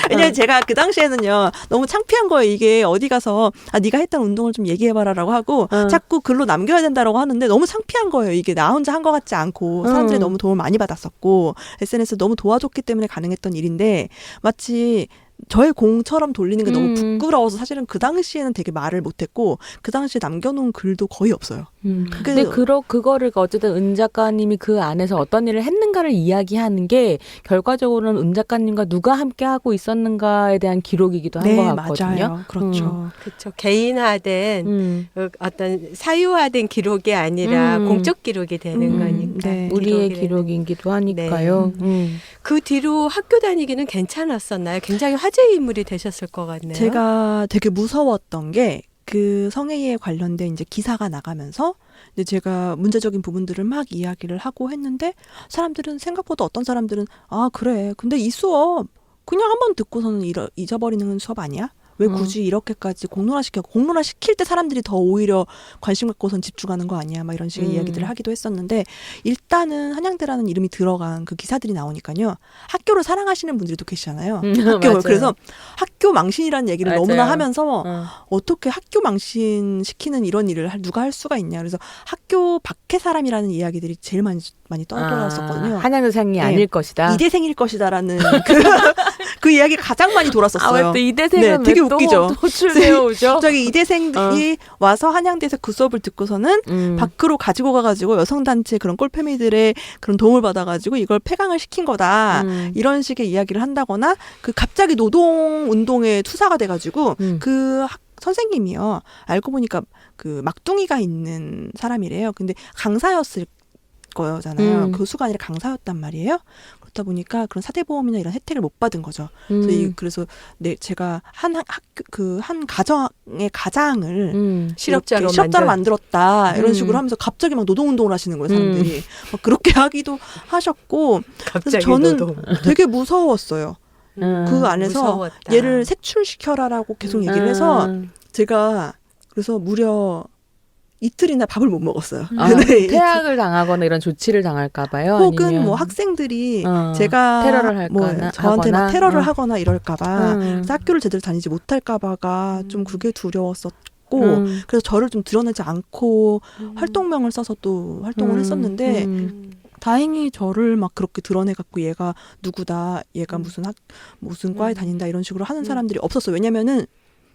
Speaker 5: 왜냐면 제가 그 당시에는요 너무 창피한 거예요. 이게 어디 가서 네가 했던 운동을 좀 얘기해봐라라고 하고 자꾸 글로 남겨야 된다라고 하는데 너무 창피한 거예요. 이게 나 혼자 한 것 같지 않고 사람들이 너무 도움을 많이 받았었고 SNS 너무 도와줬기 때문에 가능했던 일인데 마치 저의 공처럼 돌리는 게 너무 부끄러워서 사실은 그 당시에는 되게 말을 못했고 그 당시에 남겨놓은 글도 거의 없어요.
Speaker 3: 근데 그거를 어쨌든 은 작가님이 그 안에서 어떤 일을 했는가를 이야기하는 게 결과적으로는 은 작가님과 누가 함께 하고 있었는가에 대한 기록이기도 한 것 같거든요.
Speaker 5: 맞아요. 그렇죠.
Speaker 2: 그렇죠. 개인화된 어떤 사유화된 기록이 아니라 공적 기록이 되는 거니까.
Speaker 5: 네.
Speaker 3: 우리의 기록이기도 하니까요.
Speaker 2: 그 뒤로 학교 다니기는 괜찮았었나요? 굉장히 화제의 인물이 되셨을 것 같네요.
Speaker 5: 제가 되게 무서웠던 게 그 성애에 관련된 이제 기사가 나가면서 이제 제가 문제적인 부분들을 막 이야기를 하고 했는데 사람들은 생각보다 어떤 사람들은 아 그래 근데 이 수업 그냥 한번 듣고서는 잊어버리는 수업 아니야? 왜 굳이 이렇게까지 공론화 시킬 때 사람들이 더 오히려 관심 갖고선 집중하는 거 아니야? 막 이런 식의 이야기들을 하기도 했었는데 일단은 한양대라는 이름이 들어간 그 기사들이 나오니까요. 학교를 사랑하시는 분들이 또 계시잖아요.
Speaker 3: 맞아요.
Speaker 5: 그래서 학교 망신이라는 얘기를
Speaker 3: 맞아요.
Speaker 5: 너무나 하면서 어떻게 학교 망신 시키는 이런 일을 누가 할 수가 있냐. 그래서 학교 밖의 사람이라는 이야기들이 제일 많이 떠돌았었거든요.
Speaker 3: 한양대생이
Speaker 5: 네.
Speaker 3: 아닐 것이다.
Speaker 5: 이대생일 것이다라는 그 이야기 가장 많이 돌았었어요.
Speaker 3: 또 이대생은
Speaker 5: 네, 되게
Speaker 3: 왜 또
Speaker 5: 웃기죠.
Speaker 3: 호출되어 오죠?
Speaker 5: 갑자기 이대생들이 와서 한양대에서 그 수업을 듣고서는 밖으로 가지고 가가지고 여성단체 그런 꼴패미들의 그런 도움을 받아가지고 이걸 폐강을 시킨 거다. 이런 식의 이야기를 한다거나 그 갑자기 노동운동에 투사가 돼가지고 그 선생님이요. 알고 보니까 그 막둥이가 있는 사람이래요. 근데 강사였을 거잖아요. 교수가 아니라 강사였단 말이에요. 그렇다 보니까 그런 사대보험이나 이런 혜택을 못 받은 거죠. 그래서 제가 한 가정의 가장을
Speaker 2: 실업자로
Speaker 5: 만들었다 이런 식으로 하면서 갑자기 막 노동운동을 하시는 거예요. 사람들이 막 그렇게 하기도 하셨고 그래서 저는 되게 무서웠어요. 그 안에서
Speaker 2: 무서웠다.
Speaker 5: 얘를 색출시켜라라고 계속 얘기를 해서 제가 그래서 무려 이틀이나 밥을 못 먹었어요. 네.
Speaker 3: 퇴학을 당하거나 이런 조치를 당할까 봐요.
Speaker 5: 혹은
Speaker 3: 아니면
Speaker 5: 뭐 학생들이 제가
Speaker 3: 테러를 할거나
Speaker 5: 저한테 막
Speaker 3: 하거나.
Speaker 5: 테러를 하거나 이럴까 봐 그래서 학교를 제대로 다니지 못할까 봐가 좀 그게 두려웠었고 그래서 저를 좀 드러내지 않고 활동명을 써서 또 활동을 했었는데 다행히 저를 막 그렇게 드러내갖고 얘가 누구다, 얘가 무슨 과에 다닌다 이런 식으로 하는 사람들이 없었어요. 왜냐면은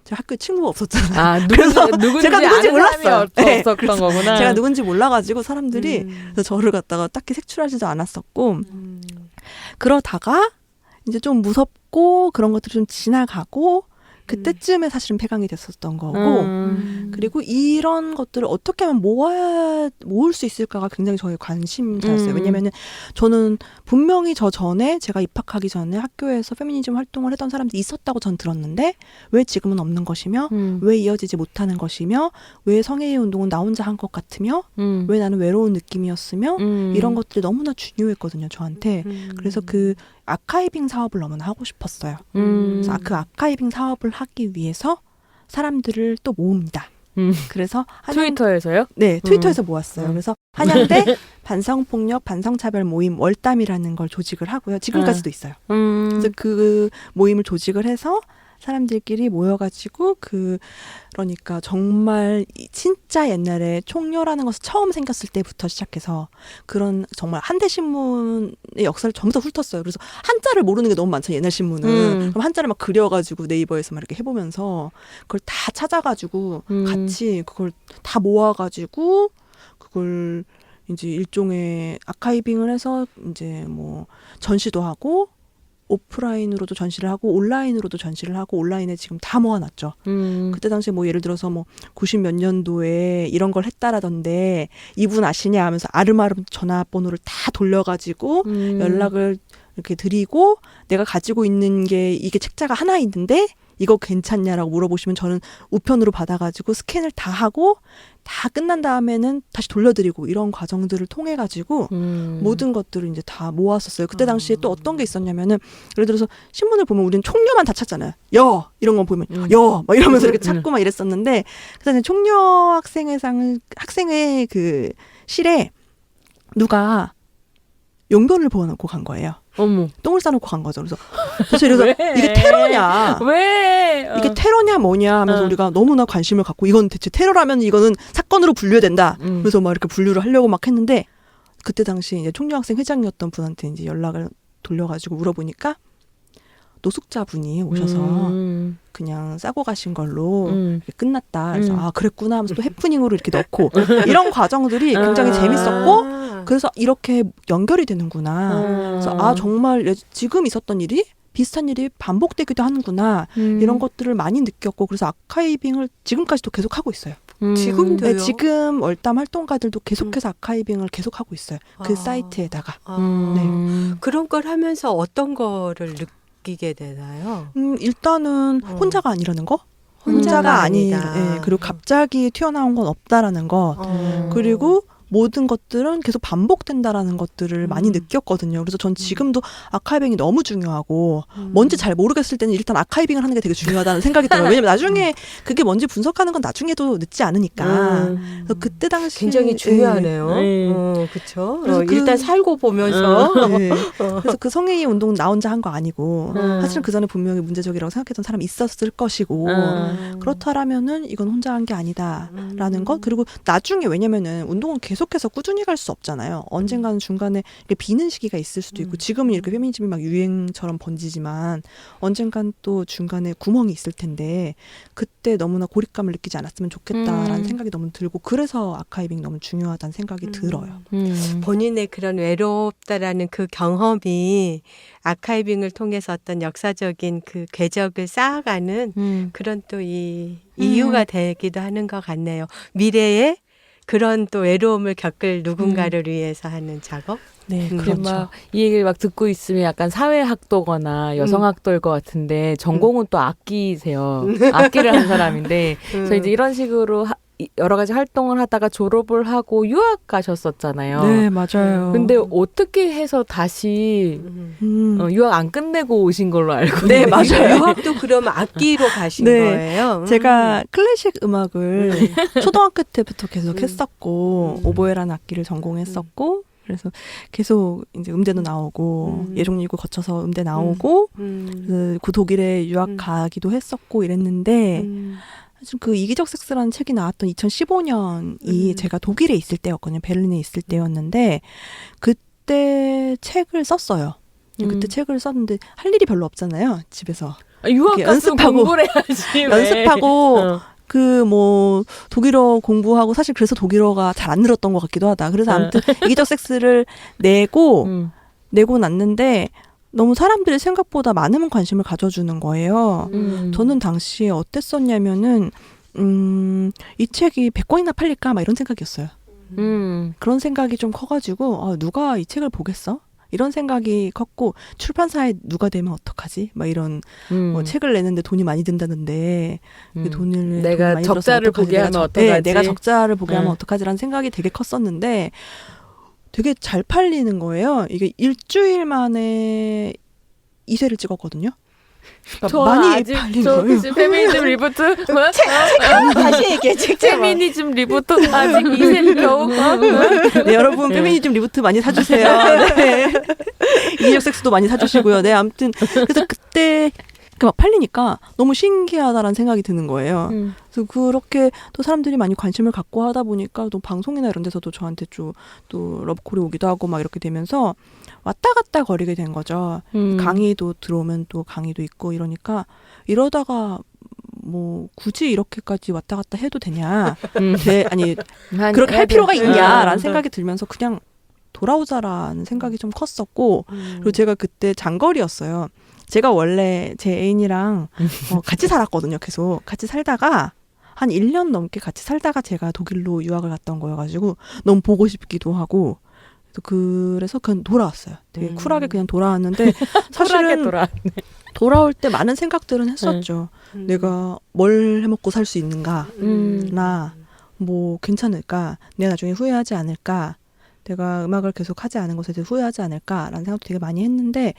Speaker 5: 제가 학교에 친구가 없었잖아요.
Speaker 3: 그래서 누군지
Speaker 5: 제가 누군지
Speaker 3: 아는
Speaker 5: 몰랐어요.
Speaker 3: 사람이
Speaker 5: 네.
Speaker 3: 없었던 거구나.
Speaker 5: 제가 누군지 몰라가지고 사람들이 그래서 저를 갖다가 딱히 색출하지도 않았었고 그러다가 이제 좀 무섭고 그런 것들이 좀 지나가고 그때쯤에 사실은 폐강이 됐었던 거고 그리고 이런 것들을 어떻게 하면 모을 수 있을까가 굉장히 저의 관심사였어요. 왜냐면은 저는 분명히 저 전에 제가 입학하기 전에 학교에서 페미니즘 활동을 했던 사람들이 있었다고 전 들었는데 왜 지금은 없는 것이며 왜 이어지지 못하는 것이며 왜 성애의 운동은 나 혼자 한 것 같으며 왜 나는 외로운 느낌이었으며 이런 것들이 너무나 중요했거든요. 저한테. 그래서 그 아카이빙 사업을 너무나 하고 싶었어요. 그래서 그 아카이빙 사업을 하기 위해서 사람들을 또 모읍니다. 그래서
Speaker 3: 트위터에서요?
Speaker 5: 네, 트위터에서 모았어요. 그래서 한양대 반성폭력 반성차별 모임 월담이라는 걸 조직을 하고요. 지금까지도 있어요. 그래서 그 모임을 조직을 해서 사람들끼리 모여가지고 그러니까 정말 진짜 옛날에 총녀라는 것이 처음 생겼을 때부터 시작해서 그런 정말 한대 신문의 역사를 전부 다 훑었어요. 그래서 한자를 모르는 게 너무 많잖아요. 옛날 신문은. 그럼 한자를 막 그려가지고 네이버에서 막 이렇게 해보면서 그걸 다 찾아가지고 같이 그걸 다 모아가지고 그걸 이제 일종의 아카이빙을 해서 이제 뭐 전시도 하고 오프라인으로도 전시를 하고 온라인으로도 전시를 하고 온라인에 지금 다 모아놨죠. 그때 당시에 뭐 예를 들어서 뭐 90 몇 년도에 이런 걸 했다라던데 이분 아시냐 하면서 아름아름 전화번호를 다 돌려가지고 연락을 이렇게 드리고 내가 가지고 있는 게 이게 책자가 하나 있는데 이거 괜찮냐라고 물어보시면 저는 우편으로 받아가지고 스캔을 다 하고 다 끝난 다음에는 다시 돌려드리고 이런 과정들을 통해 가지고 모든 것들을 이제 다 모았었어요. 그때 당시에 또 어떤 게 있었냐면은 예를 들어서 신문을 보면 우리는 총녀만 다 찾잖아요. 여 이런 거 보면 여 막 이러면서 이렇게 찾고 막 이랬었는데 그다음에 총녀 학생의 그 실에 누가 용변을 부어놓고 간 거예요.
Speaker 3: 어머.
Speaker 5: 똥을 싸놓고 간 거죠. 그래서 이래서 이게 테러냐?
Speaker 3: 왜?
Speaker 5: 이게 테러냐 뭐냐 하면서 우리가 너무나 관심을 갖고 이건 대체 테러라면 이거는 사건으로 분류해야 된다. 그래서 막 이렇게 분류를 하려고 막 했는데 그때 당시 이제 총녀학생 회장이었던 분한테 이제 연락을 돌려가지고 물어보니까 노숙자분이 오셔서 그냥 싸고 가신 걸로 이렇게 끝났다. 그래서 아 그랬구나 하면서 또 해프닝으로 이렇게 넣고 이런 과정들이 굉장히 재밌었고 그래서 이렇게 연결이 되는구나. 그래서 아 정말 지금 있었던 일이 비슷한 일이 반복되기도 하는구나. 이런 것들을 많이 느꼈고 그래서 아카이빙을 지금까지도 계속 하고 있어요.
Speaker 2: 지금도요?
Speaker 5: 네, 지금 월담 활동가들도 계속해서 아카이빙을 계속하고 있어요. 그 사이트에다가. 네.
Speaker 2: 그런 걸 하면서 어떤 거를 느끼게 되나요?
Speaker 5: 일단은 혼자가 아니라는 거?
Speaker 2: 혼자가
Speaker 5: 아니,
Speaker 2: 아니다.
Speaker 5: 예, 그리고 갑자기 튀어나온 건 없다라는 것. 그리고 모든 것들은 계속 반복된다라는 것들을 많이 느꼈거든요. 그래서 전 지금도 아카이빙이 너무 중요하고 뭔지 잘 모르겠을 때는 일단 아카이빙을 하는 게 되게 중요하다는 생각이 들어요. 왜냐면 나중에 그게 뭔지 분석하는 건 나중에도 늦지 않으니까. 그래서 그때 당시
Speaker 2: 굉장히 중요하네요. 그렇죠.
Speaker 5: 그래서
Speaker 2: 일단 살고 보면서
Speaker 5: 그래서 그 성인이 운동 나 혼자 한 거 아니고 사실은 그 전에 분명히 문제적이라고 생각했던 사람이 있었을 것이고 그렇다라면은 이건 혼자 한 게 아니다라는 것. 그리고 나중에 왜냐면은 운동은 계속해서 꾸준히 갈 수 없잖아요. 언젠가는 중간에 이렇게 비는 시기가 있을 수도 있고 지금은 이렇게 페미니즘이 막 유행처럼 번지지만 언젠간 또 중간에 구멍이 있을 텐데 그때 너무나 고립감을 느끼지 않았으면 좋겠다라는 생각이 너무 들고 그래서 아카이빙 너무 중요하다는 생각이 들어요.
Speaker 2: 본인의 그런 외롭다라는 그 경험이 아카이빙을 통해서 어떤 역사적인 그 궤적을 쌓아가는 그런 또 이 이유가 되기도 하는 것 같네요. 미래에 그런 또 외로움을 겪을 누군가를 위해서 하는 작업?
Speaker 5: 네,
Speaker 3: 그렇죠. 이 얘기를 막 듣고 있으면 약간 사회학도거나 여성학도일 것 같은데 전공은 또 악기세요. 악기를 한 사람인데 그래서 이제 이런 식으로 여러 가지 활동을 하다가 졸업을 하고 유학 가셨었잖아요.
Speaker 5: 네, 맞아요.
Speaker 3: 근데 어떻게 해서 다시 유학 안 끝내고 오신 걸로 알고
Speaker 5: 네, 맞아요.
Speaker 2: 유학도 그러면 악기로 가신
Speaker 5: 네.
Speaker 2: 거예요?
Speaker 5: 제가 클래식 음악을 초등학교 때부터 계속 했었고 오보에라는 악기를 전공했었고 그래서 계속 이제 음대도 나오고 예종일고 거쳐서 음대 나오고 그 독일에 유학 가기도 했었고 이랬는데 사실 그 이기적 섹스라는 책이 나왔던 2015년이 제가 독일에 있을 때였거든요. 베를린에 있을 때였는데 그때 책을 썼어요. 그때 책을 썼는데 할 일이 별로 없잖아요. 집에서.
Speaker 3: 유학 갔으면
Speaker 5: 연습하고
Speaker 3: 공부를 해야지.
Speaker 5: 연습하고 그 뭐 독일어 공부하고 사실 그래서 독일어가 잘 안 늘었던 것 같기도 하다. 그래서 아무튼 이기적 섹스를 내고 났는데 너무 사람들이 생각보다 많은 관심을 가져주는 거예요. 저는 당시에 어땠었냐면은 이 책이 100권이나 팔릴까 막 이런 생각이었어요. 그런 생각이 좀 커가지고 누가 이 책을 보겠어? 이런 생각이 컸고 출판사에 누가 되면 어떡하지? 막 이런 뭐 책을 내는데 돈이 많이 든다는데 그 돈을
Speaker 3: 내가
Speaker 5: 많이
Speaker 3: 적자를
Speaker 5: 들어서
Speaker 3: 보게 하면 어떡하지?
Speaker 5: 네, 내가 적자를 보게 하면 어떡하지라는 생각이 되게 컸었는데 되게 잘 팔리는 거예요. 이게 일주일 만에 2세를 찍었거든요. 그러니까 많이 팔린 거예요.
Speaker 3: 페미니즘 리부트?
Speaker 2: 다시 얘기해.
Speaker 3: 페미니즘 리부트 아직 2세를 겨우.
Speaker 5: 네, 여러분 페미니즘 리부트 많이 사주세요. 네. 이기적 섹스도 많이 사주시고요. 네, 아무튼 그래서 그때 막 팔리니까 너무 신기하다라는 생각이 드는 거예요. 그래서 그렇게 또 사람들이 많이 관심을 갖고 하다 보니까 또 방송이나 이런 데서도 저한테 또 러브콜이 오기도 하고 막 이렇게 되면서 왔다 갔다 거리게 된 거죠. 강의도 들어오면 또 강의도 있고 이러니까 이러다가 뭐 굳이 이렇게까지 왔다 갔다 해도 되냐? 아니 그렇게 할 필요가 있냐라는 생각이 들면서 그냥 돌아오자라는 생각이 좀 컸었고 그리고 제가 그때 장거리였어요. 제가 원래 제 애인이랑 같이 살았거든요. 계속 같이 살다가 한 1년 넘게 같이 살다가 제가 독일로 유학을 갔던 거여가지고 너무 보고 싶기도 하고 그래서 그냥 돌아왔어요. 되게 쿨하게 그냥 돌아왔는데 사실은 돌아올 때 많은 생각들은 했었죠. 내가 뭘 해먹고 살 수 있는가? 나 뭐 괜찮을까? 내가 나중에 후회하지 않을까? 내가 음악을 계속 하지 않은 것에 대해 후회하지 않을까라는 생각도 되게 많이 했는데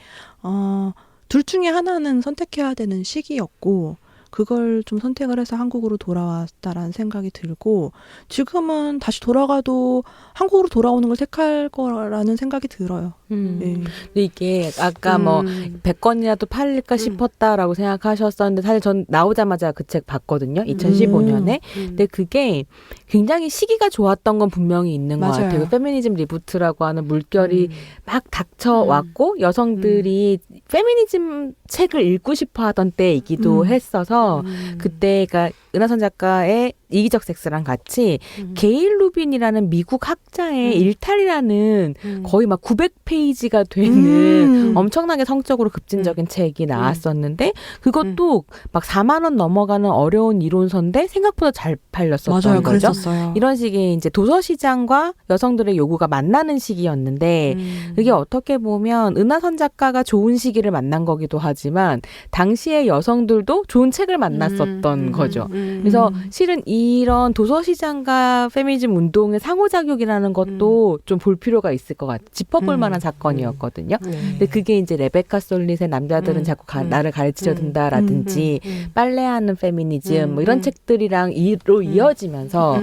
Speaker 5: 둘 중에 하나는 선택해야 되는 시기였고 그걸 좀 선택을 해서 한국으로 돌아왔다라는 생각이 들고 지금은 다시 돌아가도 한국으로 돌아오는 걸 택할 거라는 생각이 들어요. 네.
Speaker 3: 근데 이게 아까 뭐 100권이라도 팔릴까 싶었다라고 생각하셨었는데 사실 전 나오자마자 그 책 봤거든요. 2015년에. 근데 그게 굉장히 시기가 좋았던 건 분명히 있는 것
Speaker 5: 맞아요.
Speaker 3: 같아요. 페미니즘 리부트라고 하는 물결이 막 닥쳐왔고 여성들이 페미니즘 책을 읽고 싶어 하던 때이기도 했어서 그때가 은하선 작가의 이기적 섹스랑 같이 게일 루빈이라는 미국 학자의 일탈이라는 거의 막 900페이지가 되는 엄청나게 성적으로 급진적인 책이 나왔었는데 그것도 막 4만 원 넘어가는 어려운 이론서인데 생각보다 잘 팔렸었던
Speaker 5: 맞아요.
Speaker 3: 거죠.
Speaker 5: 그랬었어요.
Speaker 3: 이런 식의 이제 도서 시장과 여성들의 요구가 만나는 시기였는데 그게 어떻게 보면 은하선 작가가 좋은 시기를 만난 거기도 하지만 당시의 여성들도 좋은 책을 만났었던 거죠. 그래서 실은 이런 도서 시장과 페미니즘 운동의 상호작용이라는 것도 좀 볼 필요가 있을 것 같아요. 짚어볼 만한 사건이었거든요. 근데 그게 이제 레베카 솔릿의 남자들은 자꾸 나를 가르치려 든다라든지 빨래하는 페미니즘 뭐 이런 책들이랑 이어지면서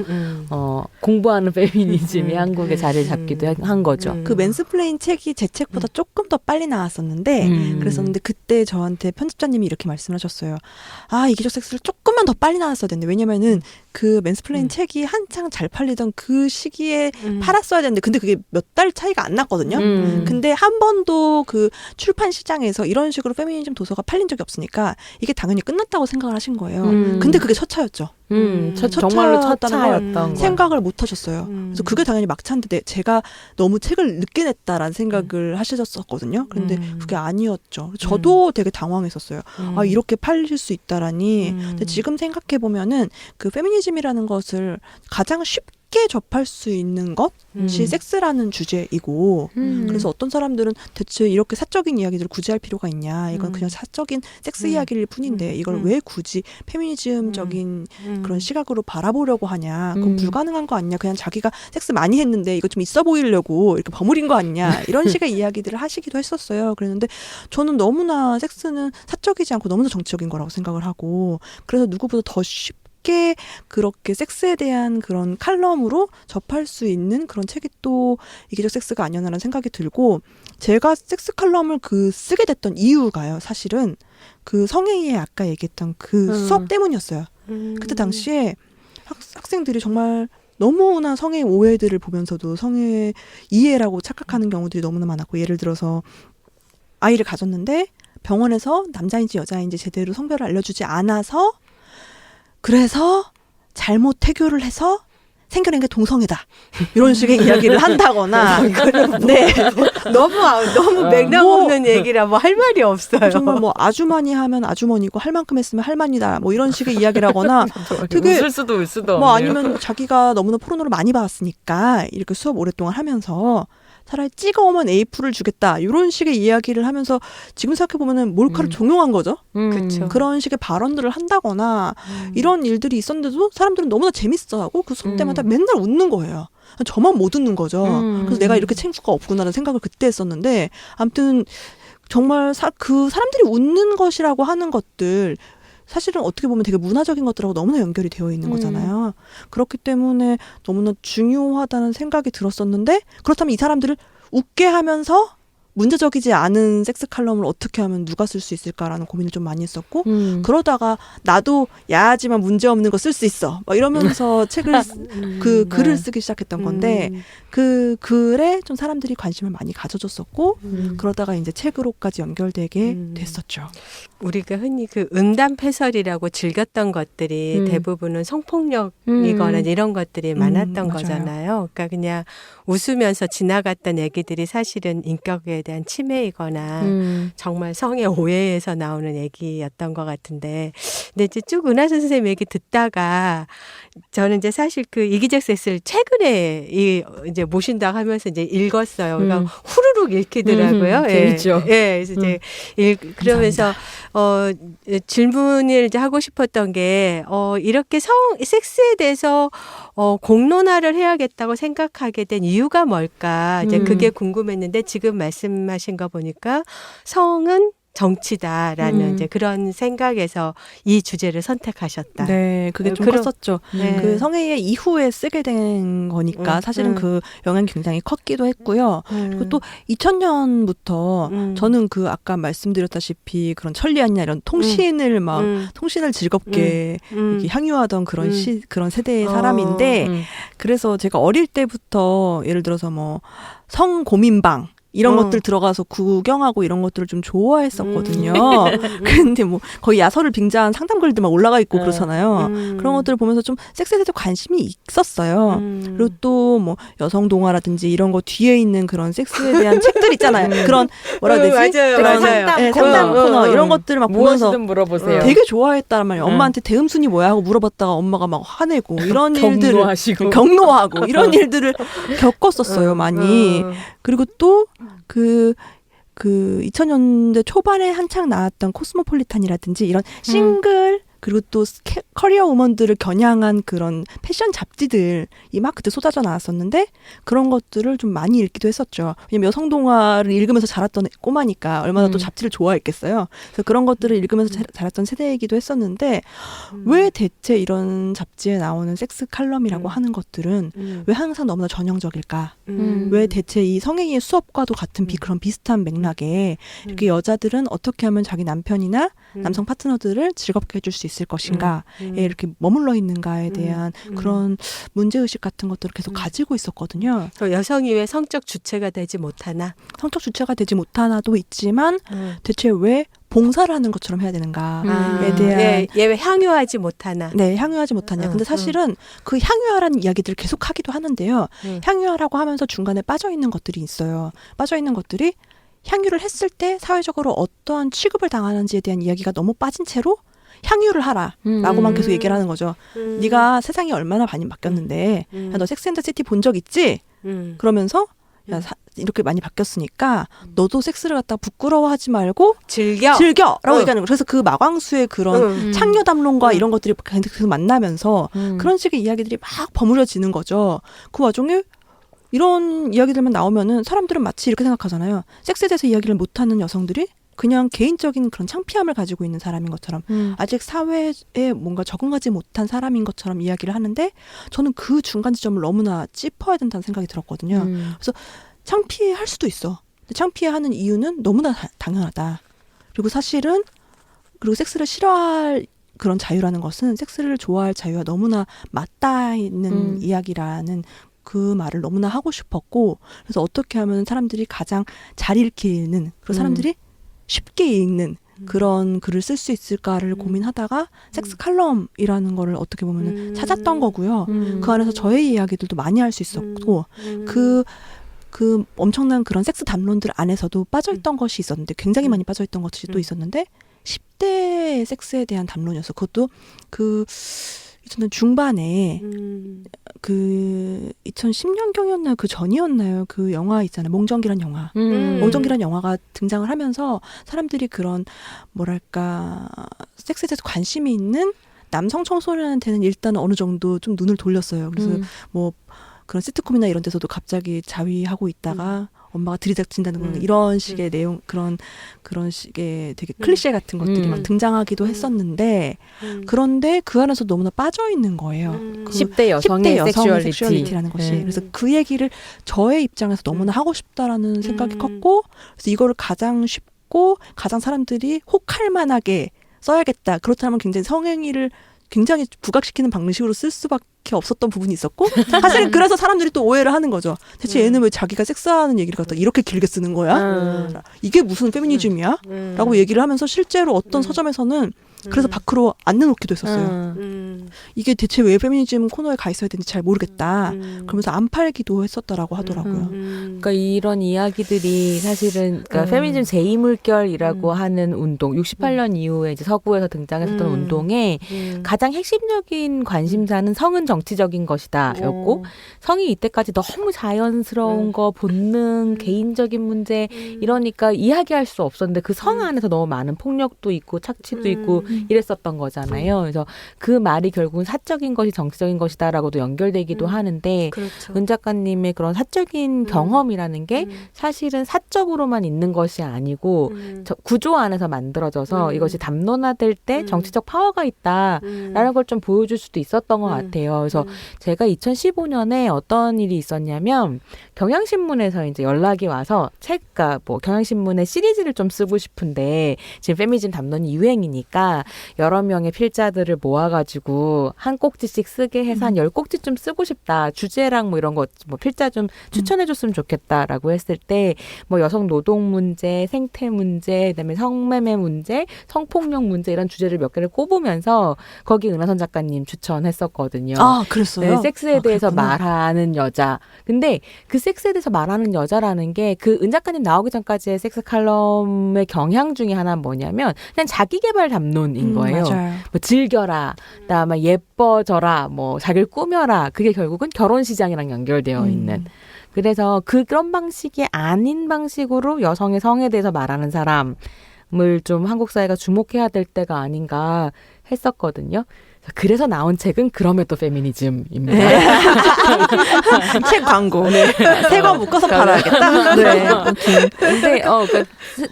Speaker 3: 공부하는 페미니즘이 한국에 자리를 잡기도 한 거죠.
Speaker 5: 그 맨스플레인 책이 제 책보다 조금 더 빨리 나왔었는데 그랬었는데 그때 저한테 편집자님이 이렇게 말씀을 하셨어요. 아, 이기적 섹스를 조금만 더 빨리 나왔어야 되는데 왜냐면은 그 맨스플레인 책이 한창 잘 팔리던 그 시기에 팔았어야 되는데 근데 그게 몇 달 차이가 안 났거든요. 근데 한 번도 그 출판 시장에서 이런 식으로 페미니즘 도서가 팔린 적이 없으니까 이게 당연히 끝났다고 생각을 하신 거예요. 근데 그게 첫 차였죠.
Speaker 3: 정말로 첫
Speaker 5: 차였다는
Speaker 3: 차였던
Speaker 5: 생각을 못 하셨어요. 그래서 그게 당연히 막차인데 제가 너무 책을 늦게 냈다라는 생각을 하셨었거든요. 그런데 그게 아니었죠. 저도 되게 당황했었어요. 아, 이렇게 팔릴 수 있다라니. 근데 지금 생각해 보면은 그 페미니즘이라는 것을 가장 쉽게 접할 수 있는 것이 섹스라는 주제이고 그래서 어떤 사람들은 대체 이렇게 사적인 이야기들을 굳이 할 필요가 있냐 이건 그냥 사적인 섹스 이야기일 뿐인데 이걸 왜 굳이 페미니즘적인 그런 시각으로 바라보려고 하냐 그건 불가능한 거 아니냐 그냥 자기가 섹스 많이 했는데 이거 좀 있어 보이려고 이렇게 버무린 거 아니냐 이런 식의 이야기들을 하시기도 했었어요. 그랬는데 저는 너무나 섹스는 사적이지 않고 너무나 정치적인 거라고 생각을 하고 그래서 누구보다 더 쉽게 그렇게 섹스에 대한 그런 칼럼으로 접할 수 있는 그런 책이 또 이기적 섹스가 아니었나라는 생각이 들고 제가 섹스 칼럼을 쓰게 됐던 이유가요. 사실은 그 성애에 아까 얘기했던 그 수업 때문이었어요. 그때 당시에 학생들이 정말 너무나 성애 오해들을 보면서도 성애 이해라고 착각하는 경우들이 너무나 많았고 예를 들어서 아이를 가졌는데 병원에서 남자인지 여자인지 제대로 성별을 알려주지 않아서 그래서 잘못 태교를 해서 생겨낸 게 동성애다. 이런 식의 이야기를 한다거나. 네.
Speaker 2: 너무 맥락 없는 얘기라 뭐 할 말이 없어요.
Speaker 5: 정말 뭐 아주머니 하면 아주머니고 할 만큼 했으면 할만이다. 뭐 이런 식의 이야기를 하거나 되게
Speaker 3: 웃을 수도 울 수도
Speaker 5: 뭐
Speaker 3: 없네요.
Speaker 5: 아니면 자기가 너무나 포르노를 많이 봤으니까 이렇게 수업 오랫동안 하면서 차라리 찍어오면 A풀을 주겠다. 이런 식의 이야기를 하면서 지금 생각해보면 몰카를 종용한 거죠.
Speaker 2: 그렇죠.
Speaker 5: 그런 식의 발언들을 한다거나 이런 일들이 있었는데도 사람들은 너무나 재밌어하고 그 수업 때마다 맨날 웃는 거예요. 저만 못 웃는 거죠. 그래서 내가 이렇게 챙수가 없구나라는 생각을 그때 했었는데 아무튼 정말 그 사람들이 웃는 것이라고 하는 것들 사실은 어떻게 보면 되게 문화적인 것들하고 너무나 연결이 되어 있는 거잖아요. 그렇기 때문에 너무나 중요하다는 생각이 들었었는데 그렇다면 이 사람들을 웃게 하면서 문제적이지 않은 섹스 칼럼을 어떻게 하면 누가 쓸 수 있을까라는 고민을 좀 많이 했었고 그러다가 나도 야하지만 문제없는 거 쓸 수 있어 막 이러면서 책을 글을 쓰기 시작했던 건데 그 글에 좀 사람들이 관심을 많이 가져줬었고 그러다가 이제 책으로까지 연결되게 됐었죠.
Speaker 2: 우리가 흔히 그 음담패설이라고 즐겼던 것들이 대부분은 성폭력이거나 이런 것들이 많았던
Speaker 5: 맞아요.
Speaker 2: 거잖아요. 그러니까 그냥 웃으면서 지나갔던 얘기들이 사실은 인격에 대한 침해이거나 정말 성의 오해에서 나오는 얘기였던 것 같은데 근데 이제 쭉 은하선 선생님 얘기 듣다가 저는 이제 사실 그 이기적 섹스를 최근에 이제 모신다고 하면서 이제 읽었어요. 그러니까 후루룩 읽히더라고요.
Speaker 3: 재밌죠.
Speaker 2: 예, 그래서 이제 그러면서 질문을 이제 하고 싶었던 게 이렇게 섹스에 대해서 공론화를 해야겠다고 생각하게 된 이유가 뭘까? 이제 그게 궁금했는데 지금 말씀하신 거 보니까 성은 정치다라는 이제 그런 생각에서 이 주제를 선택하셨다.
Speaker 5: 네, 그게 좀 컸었죠.
Speaker 2: 네.
Speaker 5: 그 성애의 이후에 쓰게 된 거니까 사실은 그 영향이 굉장히 컸기도 했고요. 그리고 또 2000년부터 저는 그 아까 말씀드렸다시피 그런 천리안이나 이런 통신을 막 통신을 즐겁게 이렇게 향유하던 그런 그런 세대의 사람인데 그래서 제가 어릴 때부터 예를 들어서 뭐 성고민방 이런 것들 들어가서 구경하고 이런 것들을 좀 좋아했었거든요. 근데 뭐 거의 야설을 빙자한 상담글들 막 올라가 있고 그렇잖아요. 그런 것들을 보면서 좀 섹스에 대해서 관심이 있었어요. 그리고 또 뭐 여성 동화라든지 이런 거 뒤에 있는 그런 섹스에 대한 책들 있잖아요. 그런 뭐라 해야 되지?
Speaker 2: 맞아요,
Speaker 5: 그런
Speaker 2: 맞아요.
Speaker 5: 상담 코너 이런 것들을 막 보면서
Speaker 3: 무엇이든 물어보세요.
Speaker 5: 되게 좋아했단 말이에요. 엄마한테 대음순이 뭐야 하고 물어봤다가 엄마가 막 화내고 이런 일들을
Speaker 3: 경로하시고.
Speaker 5: 경로하고 이런 일들을 겪었었어요, 많이. 그리고 또 그 2000년대 초반에 한창 나왔던 코스모폴리탄이라든지 이런 싱글 그리고 또 커리어 우먼들을 겨냥한 그런 패션 잡지들이 막 그때 쏟아져 나왔었는데 그런 것들을 좀 많이 읽기도 했었죠. 왜냐면 여성 동화를 읽으면서 자랐던 꼬마니까 얼마나 또 잡지를 좋아했겠어요. 그래서 그런 것들을 읽으면서 자랐던 세대이기도 했었는데 왜 대체 이런 잡지에 나오는 섹스 칼럼이라고 하는 것들은 왜 항상 너무나 전형적일까? 왜 대체 이 성행위의 수업과도 같은 그런 비슷한 맥락에 이렇게 여자들은 어떻게 하면 자기 남편이나 남성 파트너들을 즐겁게 해줄 수 있을 것인가에 이렇게 머물러 있는가에 대한 그런 문제의식 같은 것들을 계속 가지고 있었거든요.
Speaker 2: 여성이 왜 성적 주체가 되지 못하나?
Speaker 5: 성적 주체가 되지 못하나도 있지만 대체 왜 봉사를 하는 것처럼 해야 되는가에 대한
Speaker 2: 얘 왜 향유하지 못하나?
Speaker 5: 네, 향유하지 못하냐. 근데 사실은 그 향유하라는 이야기들을 계속 하기도 하는데요. 향유하라고 하면서 중간에 빠져 있는 것들이 있어요. 빠져 있는 것들이 향유를 했을 때 사회적으로 어떠한 취급을 당하는지에 대한 이야기가 너무 빠진 채로 향유를 하라라고만 계속 얘기를 하는 거죠. 네가 세상이 얼마나 많이 바뀌었는데 야, 너 섹스앤더시티 본 적 있지? 그러면서 야, 이렇게 많이 바뀌었으니까 너도 섹스를 갖다가 부끄러워하지 말고 즐겨라고 얘기하는 거예요. 그래서 그 마광수의 그런 창녀 담론과 이런 것들이 계속 만나면서 그런 식의 이야기들이 막 버무려지는 거죠. 그 와중에 이런 이야기들만 나오면은 사람들은 마치 이렇게 생각하잖아요. 섹스에 대해서 이야기를 못하는 여성들이 그냥 개인적인 그런 창피함을 가지고 있는 사람인 것처럼 아직 사회에 뭔가 적응하지 못한 사람인 것처럼 이야기를 하는데 저는 그 중간 지점을 너무나 짚어야 된다는 생각이 들었거든요. 그래서 창피해할 수도 있어. 근데 창피해하는 이유는 너무나 당연하다. 그리고 사실은 그리고 섹스를 싫어할 그런 자유라는 것은 섹스를 좋아할 자유와 너무나 맞닿아 있는 이야기라는 그 말을 너무나 하고 싶었고 그래서 어떻게 하면 사람들이 가장 잘 읽히는 그리고 사람들이 쉽게 읽는 그런 글을 쓸 수 있을까를 고민하다가 섹스 칼럼이라는 거를 어떻게 보면 찾았던 거고요. 그 안에서 저의 이야기들도 많이 할 수 있었고 그 엄청난 그런 섹스 담론들 안에서도 빠져있던 것이 있었는데 굉장히 많이 빠져있던 것들이 또 있었는데 10대의 섹스에 대한 담론이었어. 그것도 저는 중반에 그 2010년경이었나요? 그 전이었나요? 그 영화 있잖아요. 몽정기란 영화. 몽정기란 영화가 등장을 하면서 사람들이 그런 뭐랄까 섹스에 대해서 관심이 있는 남성 청소년한테는 일단 어느 정도 좀 눈을 돌렸어요. 그래서 뭐 그런 시트콤이나 이런 데서도 갑자기 자위하고 있다가 엄마가 들이닥친다는 건 이런 식의 내용 그런 식의 되게 클리셰 같은 것들이 막 등장하기도 했었는데 그런데 그 안에서 너무나 빠져 있는 거예요. 그
Speaker 3: 10대 여성의
Speaker 5: 섹슈얼리티라는 것이. 그래서 그 얘기를 저의 입장에서 너무나 하고 싶다라는 생각이 컸고 그래서 이거를 가장 쉽고 가장 사람들이 혹할 만하게 써야겠다. 그렇다면 굉장히 성행위를 굉장히 부각시키는 방식으로 쓸 수밖에 없었던 부분이 있었고 사실은 그래서 사람들이 또 오해를 하는 거죠. 대체 얘는 왜 자기가 섹스하는 얘기를 갖다 이렇게 길게 쓰는 거야? 이게 무슨 페미니즘이야? 라고 얘기를 하면서 실제로 어떤 서점에서는 그래서 밖으로 안 내놓기도 했었어요. 이게 대체 왜 페미니즘 코너에 가 있어야 되는지 잘 모르겠다. 그러면서 안 팔기도 했었다라고 하더라고요.
Speaker 3: 그러니까 이런 이야기들이 사실은 그러니까 페미니즘 제2물결이라고 하는 운동, 68년 이후에 이제 서구에서 등장했었던 운동의 가장 핵심적인 관심사는 성은 정치적인 것이다였고 성이 이때까지 너무 자연스러운 거, 본능, 개인적인 문제 이러니까 이야기할 수 없었는데 그 성 안에서 너무 많은 폭력도 있고 착취도 있고 이랬었던 거잖아요. 그래서 그 말이 결국은 사적인 것이 정치적인 것이다라고도 연결되기도 하는데
Speaker 2: 그렇죠.
Speaker 3: 은 작가님의 그런 사적인 경험이라는 게 사실은 사적으로만 있는 것이 아니고 구조 안에서 만들어져서 이것이 담론화될 때 정치적 파워가 있다라는 걸 좀 보여줄 수도 있었던 것 같아요. 그래서 제가 2015년에 어떤 일이 있었냐면 경향신문에서 이제 연락이 와서 책가 뭐 경향신문의 시리즈를 좀 쓰고 싶은데 지금 페미니즘 담론이 유행이니까 여러 명의 필자들을 모아가지고 가지고 한 꼭지씩 쓰게 해서 한 10꼭지쯤 쓰고 싶다. 주제랑 뭐 이런 거 뭐 필자 좀 추천해 줬으면 좋겠다라고 했을 때 뭐 여성 노동 문제, 생태 문제, 그다음에 성매매 문제, 성폭력 문제 이런 주제를 몇 개를 꼽으면서 거기 은하선 작가님 추천했었거든요.
Speaker 5: 아, 그랬어요?
Speaker 3: 네, 섹스에 대해서
Speaker 5: 그랬구나.
Speaker 3: 말하는 여자. 근데 그 섹스에 대해서 말하는 여자라는 게 그 은 작가님 나오기 전까지의 섹스 칼럼의 경향 중에 하나는 뭐냐면 그냥 자기 개발 담론인 거예요.
Speaker 5: 맞아요.
Speaker 3: 뭐 즐겨라, 그다음에 예뻐져라, 뭐 자기를 꾸며라. 그게 결국은 결혼 시장이랑 연결되어 있는. 그래서 그런 방식이 아닌 방식으로 여성의 성에 대해서 말하는 사람을 좀 한국 사회가 주목해야 될 때가 아닌가 했었거든요. 그래서 나온 책은 그럼에 또 페미니즘입니다.
Speaker 5: 책 광고. 세 권 묶어서 팔아야겠다.
Speaker 3: 네. 근데 그러니까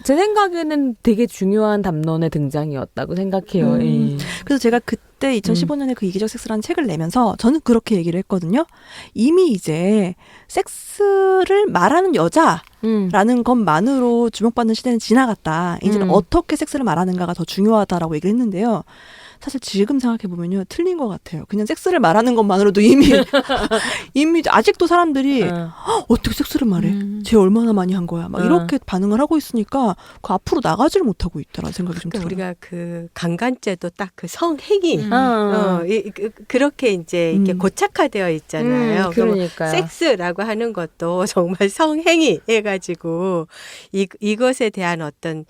Speaker 3: 제 생각에는 되게 중요한 담론의 등장이었다고 생각해요.
Speaker 5: 그래서 제가 그때 2015년에 그 이기적 섹스라는 책을 내면서 저는 그렇게 얘기를 했거든요. 이미 이제 섹스를 말하는 여자라는 것만으로 주목받는 시대는 지나갔다. 이제는 어떻게 섹스를 말하는가가 더 중요하다라고 얘기를 했는데요. 사실 지금 생각해보면요. 틀린 것 같아요. 그냥 섹스를 말하는 것만으로도 이미 아직도 사람들이 어떻게 섹스를 말해? 쟤 얼마나 많이 한 거야? 막 이렇게 반응을 하고 있으니까 그 앞으로 나가지를 못하고 있다라는 생각이 좀 들어요.
Speaker 2: 우리가 그 강간죄도 딱 그 성행위 그렇게 이제 이렇게 고착화되어 있잖아요.
Speaker 3: 그러니까요.
Speaker 2: 섹스라고 하는 것도 정말 성행위 해가지고 이것에 대한 어떤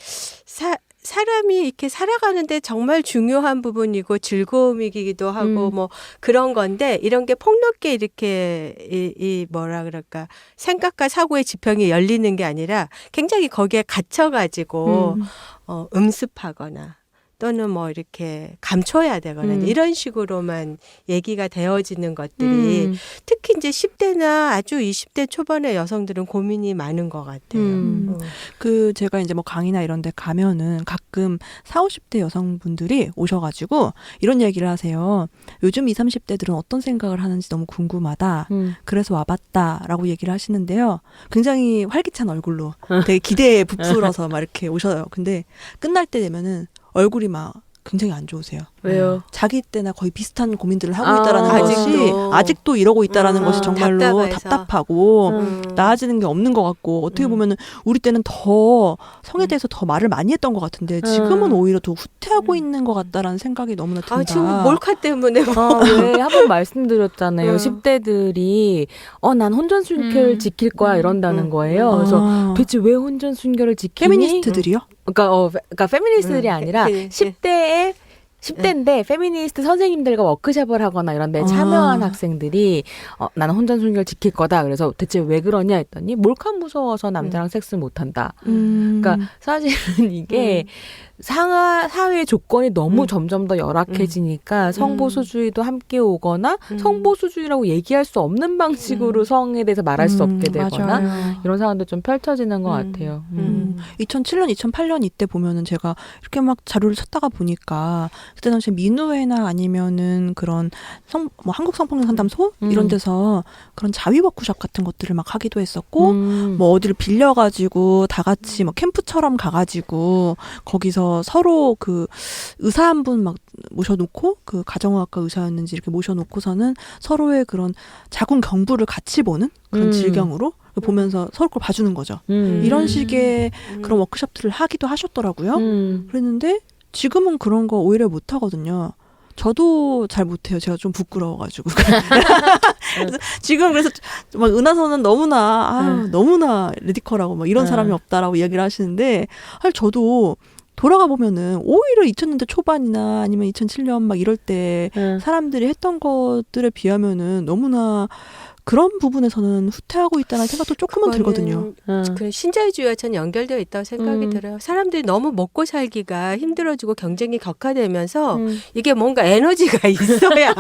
Speaker 2: 사람이 이렇게 살아가는데 정말 중요한 부분이고 즐거움이기도 하고 뭐 그런 건데 이런 게 폭넓게 이렇게 이 뭐라 그럴까 생각과 사고의 지평이 열리는 게 아니라 굉장히 거기에 갇혀가지고 음습하거나 또는 뭐 이렇게 감춰야 되거나 이런 식으로만 얘기가 되어지는 것들이 특히 이제 10대나 아주 20대 초반의 여성들은 고민이 많은 것 같아요.
Speaker 5: 그 제가 이제 뭐 강의나 이런 데 가면은 가끔 40, 50대 여성분들이 오셔가지고 이런 얘기를 하세요. 요즘 20, 30대들은 어떤 생각을 하는지 너무 궁금하다. 그래서 와봤다라고 얘기를 하시는데요. 굉장히 활기찬 얼굴로 되게 기대에 부풀어서 막 이렇게 오셔요. 근데 끝날 때 되면은 얼굴이 막 굉장히 안 좋으세요.
Speaker 3: 왜요?
Speaker 5: 자기 때나 거의 비슷한 고민들을 하고 있다라는 것이
Speaker 2: 아직도.
Speaker 5: 아직도 이러고 있다라는 것이 정말로
Speaker 2: 답답해서.
Speaker 5: 답답하고 나아지는 게 없는 것 같고 어떻게 보면은 우리 때는 더 성에 대해서 더 말을 많이 했던 것 같은데 지금은 오히려 더 후퇴하고 있는 것 같다라는 생각이 너무나 든다.
Speaker 2: 지금 몰카 때문에 뭐.
Speaker 3: 왜 한 번 말씀드렸잖아요. 10대들이 난 혼전 순결 지킬 거야 이런다는 거예요. 그래서 대체 왜 혼전 순결을 지키니?
Speaker 5: 페미니스트들이요?
Speaker 3: 그러니까 페미니스트들이 아니라
Speaker 2: 네.
Speaker 3: 10대인데 페미니스트 선생님들과 워크숍을 하거나 이런 데 참여한 학생들이 나는 혼전 순결 지킬 거다. 그래서 대체 왜 그러냐 했더니 몰카 무서워서 남자랑 섹스 못 한다. 그러니까 사실은 이게 사회 조건이 너무 점점 더 열악해지니까 성보수주의도 함께 오거나 성보수주의라고 얘기할 수 없는 방식으로 성에 대해서 말할 수 없게 되거나
Speaker 5: 맞아요.
Speaker 3: 이런 상황도 좀 펼쳐지는 것 같아요.
Speaker 5: 2007년, 2008년 이때 보면은 제가 이렇게 막 자료를 찾다가 보니까 그때 당시 민우회나 아니면은 그런 뭐 한국 성폭력 상담소 이런 데서 그런 자위 워크숍 같은 것들을 막 하기도 했었고 뭐 어디를 빌려가지고 다 같이 뭐 캠프처럼 가가지고 거기서 서로 그 의사 한 분 막 모셔놓고 그 가정의학과 의사였는지 이렇게 모셔놓고서는 서로의 그런 자궁 경부를 같이 보는 그런 질경으로 보면서 서로 걸 봐주는 거죠. 이런 식의 그런 워크숍들을 하기도 하셨더라고요. 그랬는데 지금은 그런 거 오히려 못 하거든요. 저도 잘 못해요. 제가 좀 부끄러워가지고. 그래서 지금 그래서 막 은하선은 너무나 리디컬하고 막 이런 사람이 없다라고 이야기를 하시는데 사실 저도 돌아가 보면은 오히려 2000년대 초반이나 아니면 2007년 막 이럴 때 사람들이 했던 것들에 비하면은 너무나 그런 부분에서는 후퇴하고 있다는 생각도 조금은 들거든요.
Speaker 2: 그 신자유주의와 전 연결되어 있다고 생각이 들어요. 사람들이 너무 먹고 살기가 힘들어지고 경쟁이 격화되면서 이게 뭔가 에너지가 있어야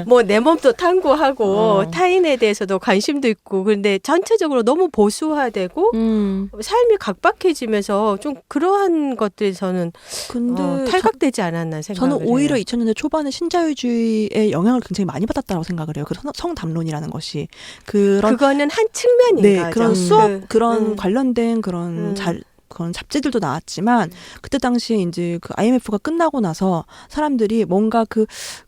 Speaker 2: 뭐 내 몸도 탐구하고 타인에 대해서도 관심도 있고 그런데 전체적으로 너무 보수화되고 삶이 각박해지면서 좀 그러한 것들에서는
Speaker 5: 근데
Speaker 2: 탈각되지 않았나 생각을
Speaker 5: 저는 오히려
Speaker 2: 해요.
Speaker 5: 2000년대 초반에 신자유주의의 영향을 굉장히 많이 받았다고 생각을 해요. 그 성담론이라는 것이.
Speaker 2: 그거는 한 측면인가?
Speaker 5: 네, 그런 수업, 그런 관련된 그런 그런 잡지들도 나왔지만 그때 당시에 이제 그 IMF가 끝나고 나서 사람들이 뭔가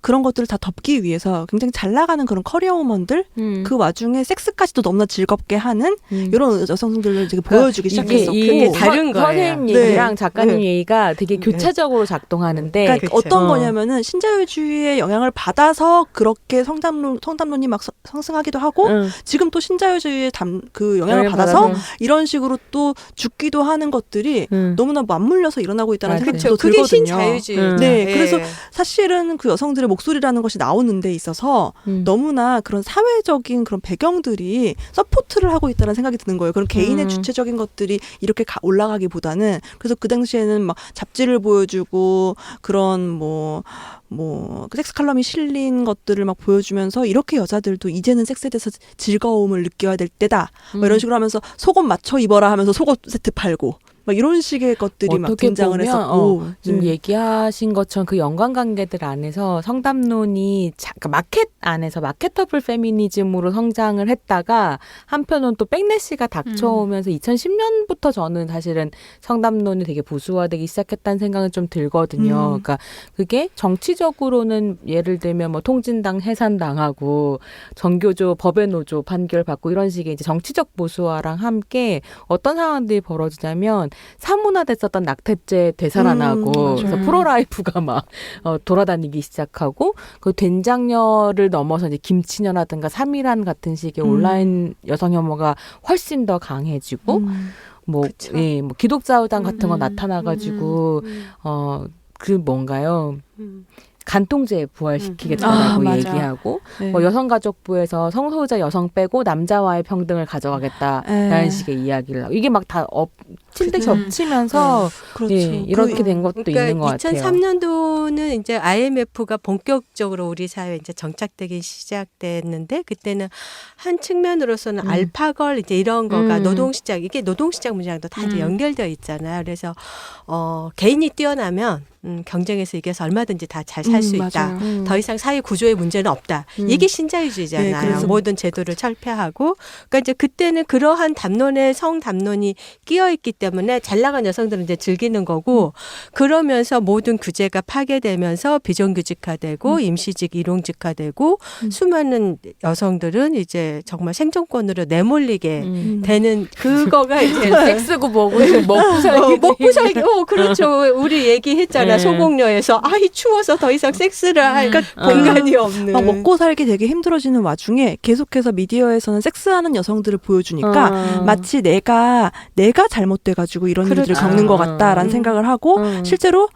Speaker 5: 그런 것들을 다 덮기 위해서 굉장히 잘 나가는 그런 커리어 우먼들 그 와중에 섹스까지도 너무나 즐겁게 하는 이런 여성들을 이제 보여주기 시작했었고
Speaker 2: 이게 다른 거예요.
Speaker 3: 선생님 얘기랑
Speaker 5: 네.
Speaker 3: 작가님 얘기가 되게
Speaker 2: 네.
Speaker 3: 교차적으로 작동하는데
Speaker 5: 그러니까
Speaker 2: 그쵸.
Speaker 5: 어떤 거냐면은 신자유주의의 영향을 받아서 그렇게 성담론이 막 상승하기도 하고 지금 또 신자유주의의 그 영향을 받아서 이런 식으로 또 죽기도 하는 것들이 너무나 맞물려서 일어나고 있다는
Speaker 3: 맞아요.
Speaker 5: 생각이
Speaker 2: 그게
Speaker 5: 들거든요.
Speaker 2: 신자유주의.
Speaker 5: 네, 그래서 사실은 그 여성들의 목소리라는 것이 나오는 데 있어서 너무나 그런 사회적인 그런 배경들이 서포트를 하고 있다는 생각이 드는 거예요. 그런 개인의 주체적인 것들이 이렇게 올라가기보다는 그래서 그 당시에는 막 잡지를 보여주고 그런 뭐 섹스 칼럼이 실린 것들을 막 보여주면서 이렇게 여자들도 이제는 섹스에 대해서 즐거움을 느껴야 될 때다. 뭐 이런 식으로 하면서 속옷 맞춰 입어라 하면서 속옷 세트 팔고 막 이런 식의 것들이 막 등장을
Speaker 3: 보면,
Speaker 5: 했었고
Speaker 3: 지금 얘기하신 것처럼 그 연관관계들 안에서 성담론이 그러니까 마켓 안에서 마케터블 페미니즘으로 성장을 했다가 한편은 또 백래시가 닥쳐오면서 2010년부터 저는 사실은 성담론이 되게 보수화되기 시작했다는 생각은 좀 들거든요. 그러니까 그게 정치적으로는 예를 들면 뭐 통진당 해산당하고 정교조 법의 노조 판결받고 이런 식의 이제 정치적 보수화랑 함께 어떤 상황들이 벌어지냐면 사문화됐었던 낙태죄 되살아나고 그래서 프로라이프가 막 돌아다니기 시작하고 그 된장녀를 넘어서 이제 김치녀라든가 삼일한 같은 식의 온라인 여성 혐오가 훨씬 더 강해지고 뭐 기독자우당 같은 거 나타나가지고 그 뭔가요? 간통죄 부활시키겠다라고 얘기하고
Speaker 5: 네.
Speaker 3: 뭐 여성가족부에서 성소유자 여성 빼고 남자와의 평등을 가져가겠다라는 식의 이야기를 하고 이게 막 다 침대시 엎치면서
Speaker 5: 그렇죠.
Speaker 3: 이렇게 된 것도
Speaker 2: 그러니까
Speaker 3: 있는 것 같아요.
Speaker 2: 2003년도는 이제 IMF가 본격적으로 우리 사회에 이제 정착되기 시작됐는데 그때는 한 측면으로서는 알파걸 이제 이런 거가 노동시장 이게 노동시장 문제랑도 다 이제 연결되어 있잖아요. 그래서 개인이 뛰어나면 경쟁에서 이겨서 얼마든지 다 잘 살 수 있다. 더 이상 사회 구조의 문제는 없다. 이게 신자유주의잖아요.
Speaker 5: 네, 그래서
Speaker 2: 모든 제도를 철폐하고. 그러니까 이제 그때는 그러한 담론에 성담론이 끼어 있기 때문에 잘 나간 여성들은 이제 즐기는 거고 그러면서 모든 규제가 파괴되면서 비정규직화되고 임시직 일용직화되고 수많은 여성들은 이제 정말 생존권으로 내몰리게 되는 그거가 이제
Speaker 3: 섹스고 뭐고 먹고 살기
Speaker 2: 먹고 살기 그렇죠. 우리 얘기했잖아. 소공녀에서 아이 추워서 더 이상 섹스를 할 공간이 없는
Speaker 5: 막 먹고 살기 되게 힘들어지는 와중에 계속해서 미디어에서는 섹스하는 여성들을 보여주니까 마치 내가 잘못돼가지고 이런 일들을 겪는 것 같다라는 생각을 하고 실제로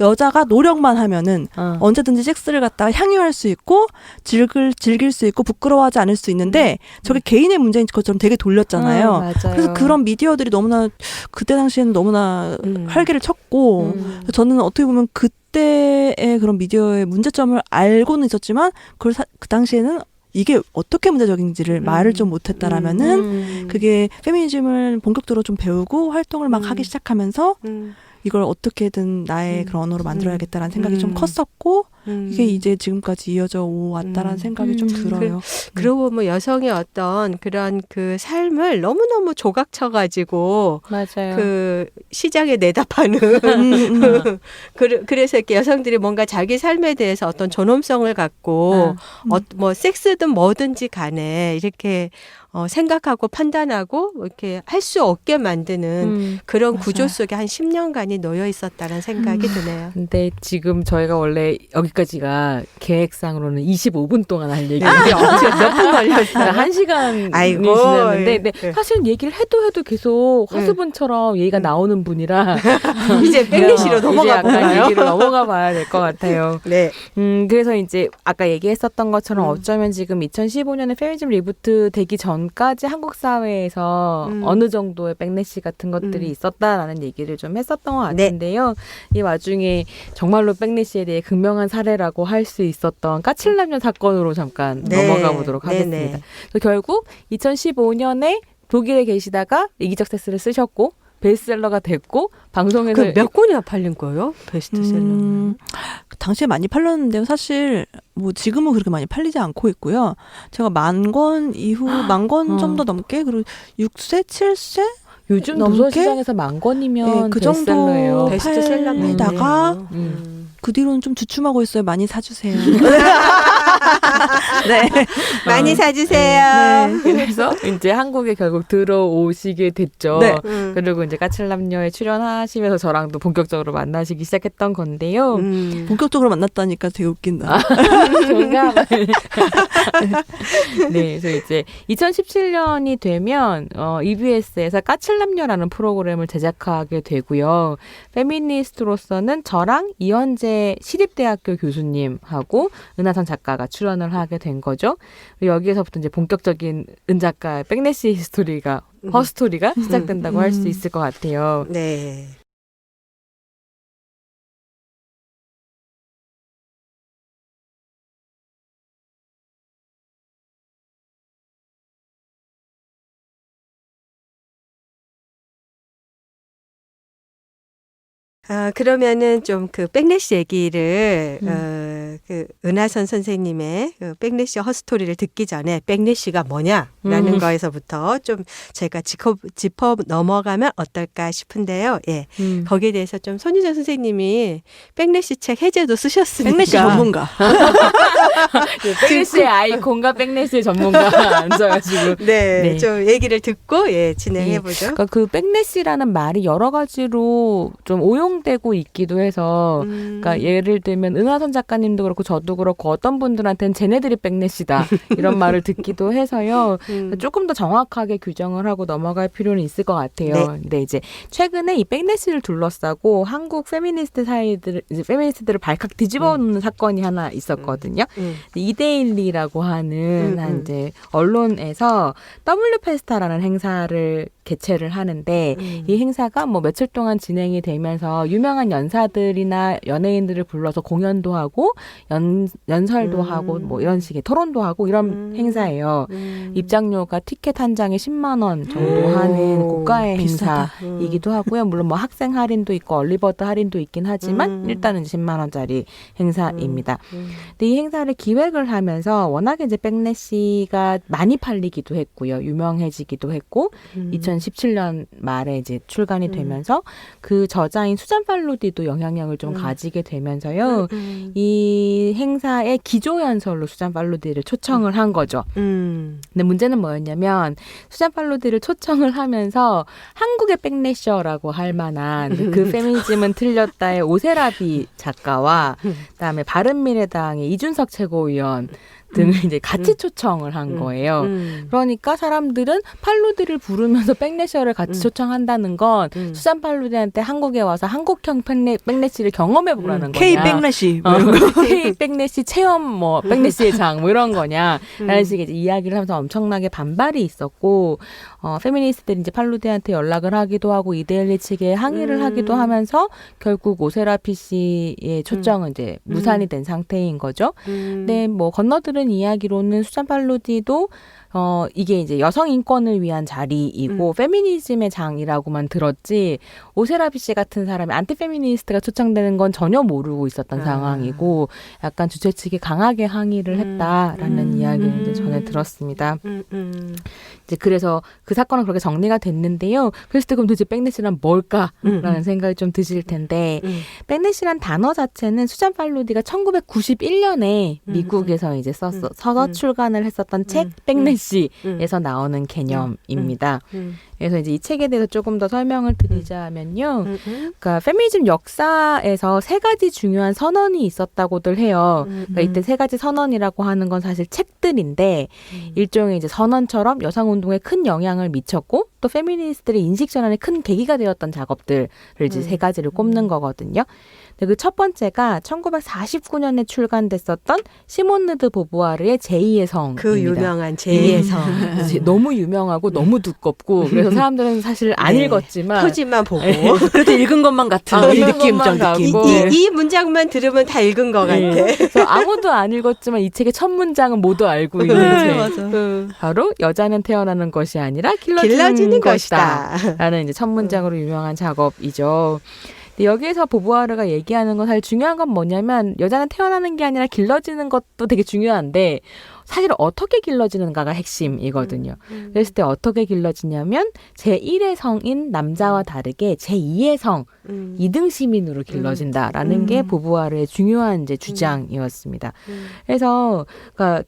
Speaker 5: 여자가 노력만 하면은 언제든지 섹스를 갖다가 향유할 수 있고 즐길 수 있고 부끄러워하지 않을 수 있는데 저게 개인의 문제인 것처럼 되게 돌렸잖아요.
Speaker 3: 맞아요.
Speaker 5: 그래서 그런 미디어들이 너무나 그때 당시에는 너무나 활기를 쳤고 저는 어떻게 보면 그때의 그런 미디어의 문제점을 알고는 있었지만 그걸 그 당시에는 이게 어떻게 문제적인지를 말을 좀 못했다라면은 그게 페미니즘을 본격적으로 좀 배우고 활동을 막 하기 시작하면서 이걸 어떻게든 나의 그런 언어로 만들어야겠다라는 생각이 좀 컸었고 이게 이제 지금까지 이어져 왔다라는 생각이 좀 들어요.
Speaker 2: 그리고 뭐 여성의 어떤 그런 그 삶을 너무너무 조각쳐가지고
Speaker 3: 맞아요.
Speaker 2: 그 시장에 내다 파는 그래서 이렇게 여성들이 뭔가 자기 삶에 대해서 어떤 존엄성을 갖고 뭐 섹스든 뭐든지 간에 이렇게 생각하고 판단하고 이렇게 할 수 없게 만드는 그런
Speaker 3: 맞아요.
Speaker 2: 구조 속에 한 10년간이 놓여 있었다는 생각이 드네요.
Speaker 3: 근데 지금 저희가 원래 여기까지가 계획상으로는 25분 동안 할 얘기인데 몇분 걸렸어요? 1시간이
Speaker 2: 아이고,
Speaker 3: 지났는데 근데
Speaker 2: 네.
Speaker 3: 사실 얘기를 해도 계속 화수분처럼 얘기가 나오는 분이라
Speaker 2: 이제 백리시로 넘어가
Speaker 3: 이제 약간
Speaker 2: 볼까요?
Speaker 3: 얘기를 넘어가 봐야 될 것 같아요.
Speaker 2: 네.
Speaker 3: 그래서 이제 아까 얘기했었던 것처럼 어쩌면 지금 2015년에 페미니즘 리부트 되기 전까지 한국 사회에서 어느 정도의 백래시 같은 것들이 있었다라는 얘기를 좀 했었던 것 같은데요. 이 와중에 정말로 백래시에 대해 극명한 사례라고 할 수 있었던 까칠남녀 사건으로 잠깐 넘어가 보도록 하겠습니다. 그래서 결국 2015년에 독일에 계시다가 이기적 섹스를 쓰셨고 베스트셀러가 됐고 방송에서
Speaker 2: 몇 권이나 팔린 거예요? 베스트셀러.
Speaker 5: 당시에 많이 팔렸는데요. 사실 뭐 지금은 그렇게 많이 팔리지 않고 있고요. 제가 10,000권 이후 10,000권 좀 더 넘게 그리고 6세, 7세
Speaker 3: 요즘
Speaker 5: 넘게?
Speaker 3: 도서 시장에서 10,000권이면
Speaker 5: 네, 그 정도
Speaker 3: 베스트셀러예요.
Speaker 5: 팔다가 그 뒤로는 좀 주춤하고 있어요. 많이 사주세요. 네.
Speaker 2: 많이 사주세요.
Speaker 5: 네.
Speaker 3: 그래서 이제 한국에 결국 들어오시게 됐죠.
Speaker 5: 네.
Speaker 3: 그리고 이제 까칠남녀에 출연하시면서 저랑도 본격적으로 만나시기 시작했던 건데요.
Speaker 5: 본격적으로 만났다니까 되게 웃긴다.
Speaker 3: 그런가? 네, 그래서 이제 2017년이 되면 EBS에서 까칠남녀라는 프로그램을 제작하게 되고요. 페미니스트로서는 저랑 이현재 시립대학교 교수님하고 은하선 작가가 출연을 하게 된 거죠. 여기에서부터 이제 본격적인 은 작가의 백래시 스토리가 허스토리가 시작된다고 할 수 있을 것 같아요.
Speaker 2: 네. 그러면은 좀 그 백래시 얘기를 그 은하선 선생님의 그 백래시 허스토리를 듣기 전에 백래시가 뭐냐라는 거에서부터 좀 제가 짚어 넘어가면 어떨까 싶은데요. 예. 거기에 대해서 좀 손희정 선생님이 백래시 책 해제도 쓰셨으니까.
Speaker 5: 백래시 전문가.
Speaker 3: 백래시의 아이콘과 백래시의 전문가가 앉아가지고
Speaker 2: 네, 좀 얘기를 듣고 진행해 보죠.
Speaker 3: 그러니까 그 백래시라는 말이 여러 가지로 좀 오용되고 있기도 해서, 그러니까 예를 들면 은하선 작가님도 그렇고 저도 그렇고 어떤 분들한테는 쟤네들이 백래시다 이런 말을 듣기도 해서요. 조금 더 정확하게 규정을 하고 넘어갈 필요는 있을 것 같아요.
Speaker 2: 네.
Speaker 3: 근데 이제 최근에 이 백래시를 둘러싸고 한국 페미니스트들을 발칵 뒤집어 놓는 사건이 하나 있었거든요. 이데일리라고 하는 한 이제 언론에서 W 페스타라는 행사를 개최를 하는데 이 행사가 뭐 며칠 동안 진행이 되면서 유명한 연사들이나 연예인들을 불러서 공연도 하고 연설도 하고 뭐 이런 식의 토론도 하고 이런 행사예요. 입장료가 티켓 한 장에 10만 원 정도 하는 고가의 행사이기도 하고요. 물론 뭐 학생 할인도 있고 얼리버드 할인도 있긴 하지만 일단은 10만 원짜리 행사입니다. 근데 이 행사를 기획을 하면서 워낙에 이제 백래시가 많이 팔리기도 했고요. 유명해지기도 했고 2017년 말에 이제 출간이 되면서 그 저자인 수잔 팔로디도 영향력을 좀 가지게 되면서요. 이 행사의 기조연설로 수잔 팔로디를 초청을 한 거죠. 근데 문제는 뭐였냐면 수잔 팔로디를 초청을 하면서 한국의 백래셔라고 할 만한 그 페미니즘은 틀렸다의 오세라비 작가와 그다음에 바른미래당의 이준석 최고위원 등을 이제 같이 초청을 한 거예요. 그러니까 사람들은 팔로디를 부르면서 백래시를 같이 초청한다는 건 수잔 팔로디한테 한국에 와서 한국형 백래시를 경험해 보라는 거냐.
Speaker 5: K 백래시.
Speaker 3: K 백래시 체험 뭐 백래시의 장 뭐 이런 거냐. 라는 식의 이제 이야기를 하면서 엄청나게 반발이 있었고 페미니스트들이 이제 팔로디한테 연락을 하기도 하고 이데일리 측에 항의를 하기도 하면서 결국 오세라피 씨의 초청은 이제 무산이 된 상태인 거죠. 근데 뭐 건너들은 이야기로는 수잔 팔로디도 이게 이제 여성 인권을 위한 자리이고 페미니즘의 장이라고만 들었지 오세라비 씨 같은 사람이 안티페미니스트가 초청되는 건 전혀 모르고 있었던 상황이고 약간 주최 측이 강하게 항의를 했다라는 이야기를 이제 전해 들었습니다. 이제 그래서 그 사건은 그렇게 정리가 됐는데요. 그래서 그럼 도대체 백래시란 뭘까라는 생각이 좀 드실 텐데 백래시란 단어 자체는 수잔 팔로디가 1991년에 미국에서 이제 서서 출간을 했었던 책 백래시에서 나오는 개념입니다. 그래서 이제 이 책에 대해서 조금 더 설명을 드리자면요. 그러니까 페미니즘 역사에서 세 가지 중요한 선언이 있었다고들 해요. 그러니까 이때 세 가지 선언이라고 하는 건 사실 책들인데 일종의 이제 선언처럼 여성 운동에 큰 영향을 미쳤고 또 페미니스트들의 인식 전환에 큰 계기가 되었던 작업들을 이제 세 가지를 꼽는 거거든요. 그 첫 번째가 1949년에 출간됐었던 시몬느 드 보부아르의 제2의 성입니다.
Speaker 2: 그 유명한 제2의 성.
Speaker 3: 너무 유명하고 너무 두껍고 그래서 사람들은 사실 안 읽었지만
Speaker 2: 표지만 보고
Speaker 5: 그래도 읽은 것만 같은 이 느낌적 느낌.
Speaker 2: 이 문장만 들으면 다 읽은 것 같아.
Speaker 3: 그래서 아무도 안 읽었지만 이 책의 첫 문장은 모두 알고 있는 책.
Speaker 5: 맞아.
Speaker 3: 바로 여자는 태어나는 것이 아니라 길러지는 것이다. 라는 이제 첫 문장으로 유명한 작업이죠. 여기에서 보부아르가 얘기하는 건 사실 중요한 건 뭐냐면 여자는 태어나는 게 아니라 길러지는 것도 되게 중요한데 사실 어떻게 길러지는가가 핵심이거든요. 그랬을 때 어떻게 길러지냐면 제1의 성인 남자와 다르게 제2의 성 이등 시민으로 길러진다라는 게 보부아르의 중요한 이제 주장이었습니다. 그래서 그러니까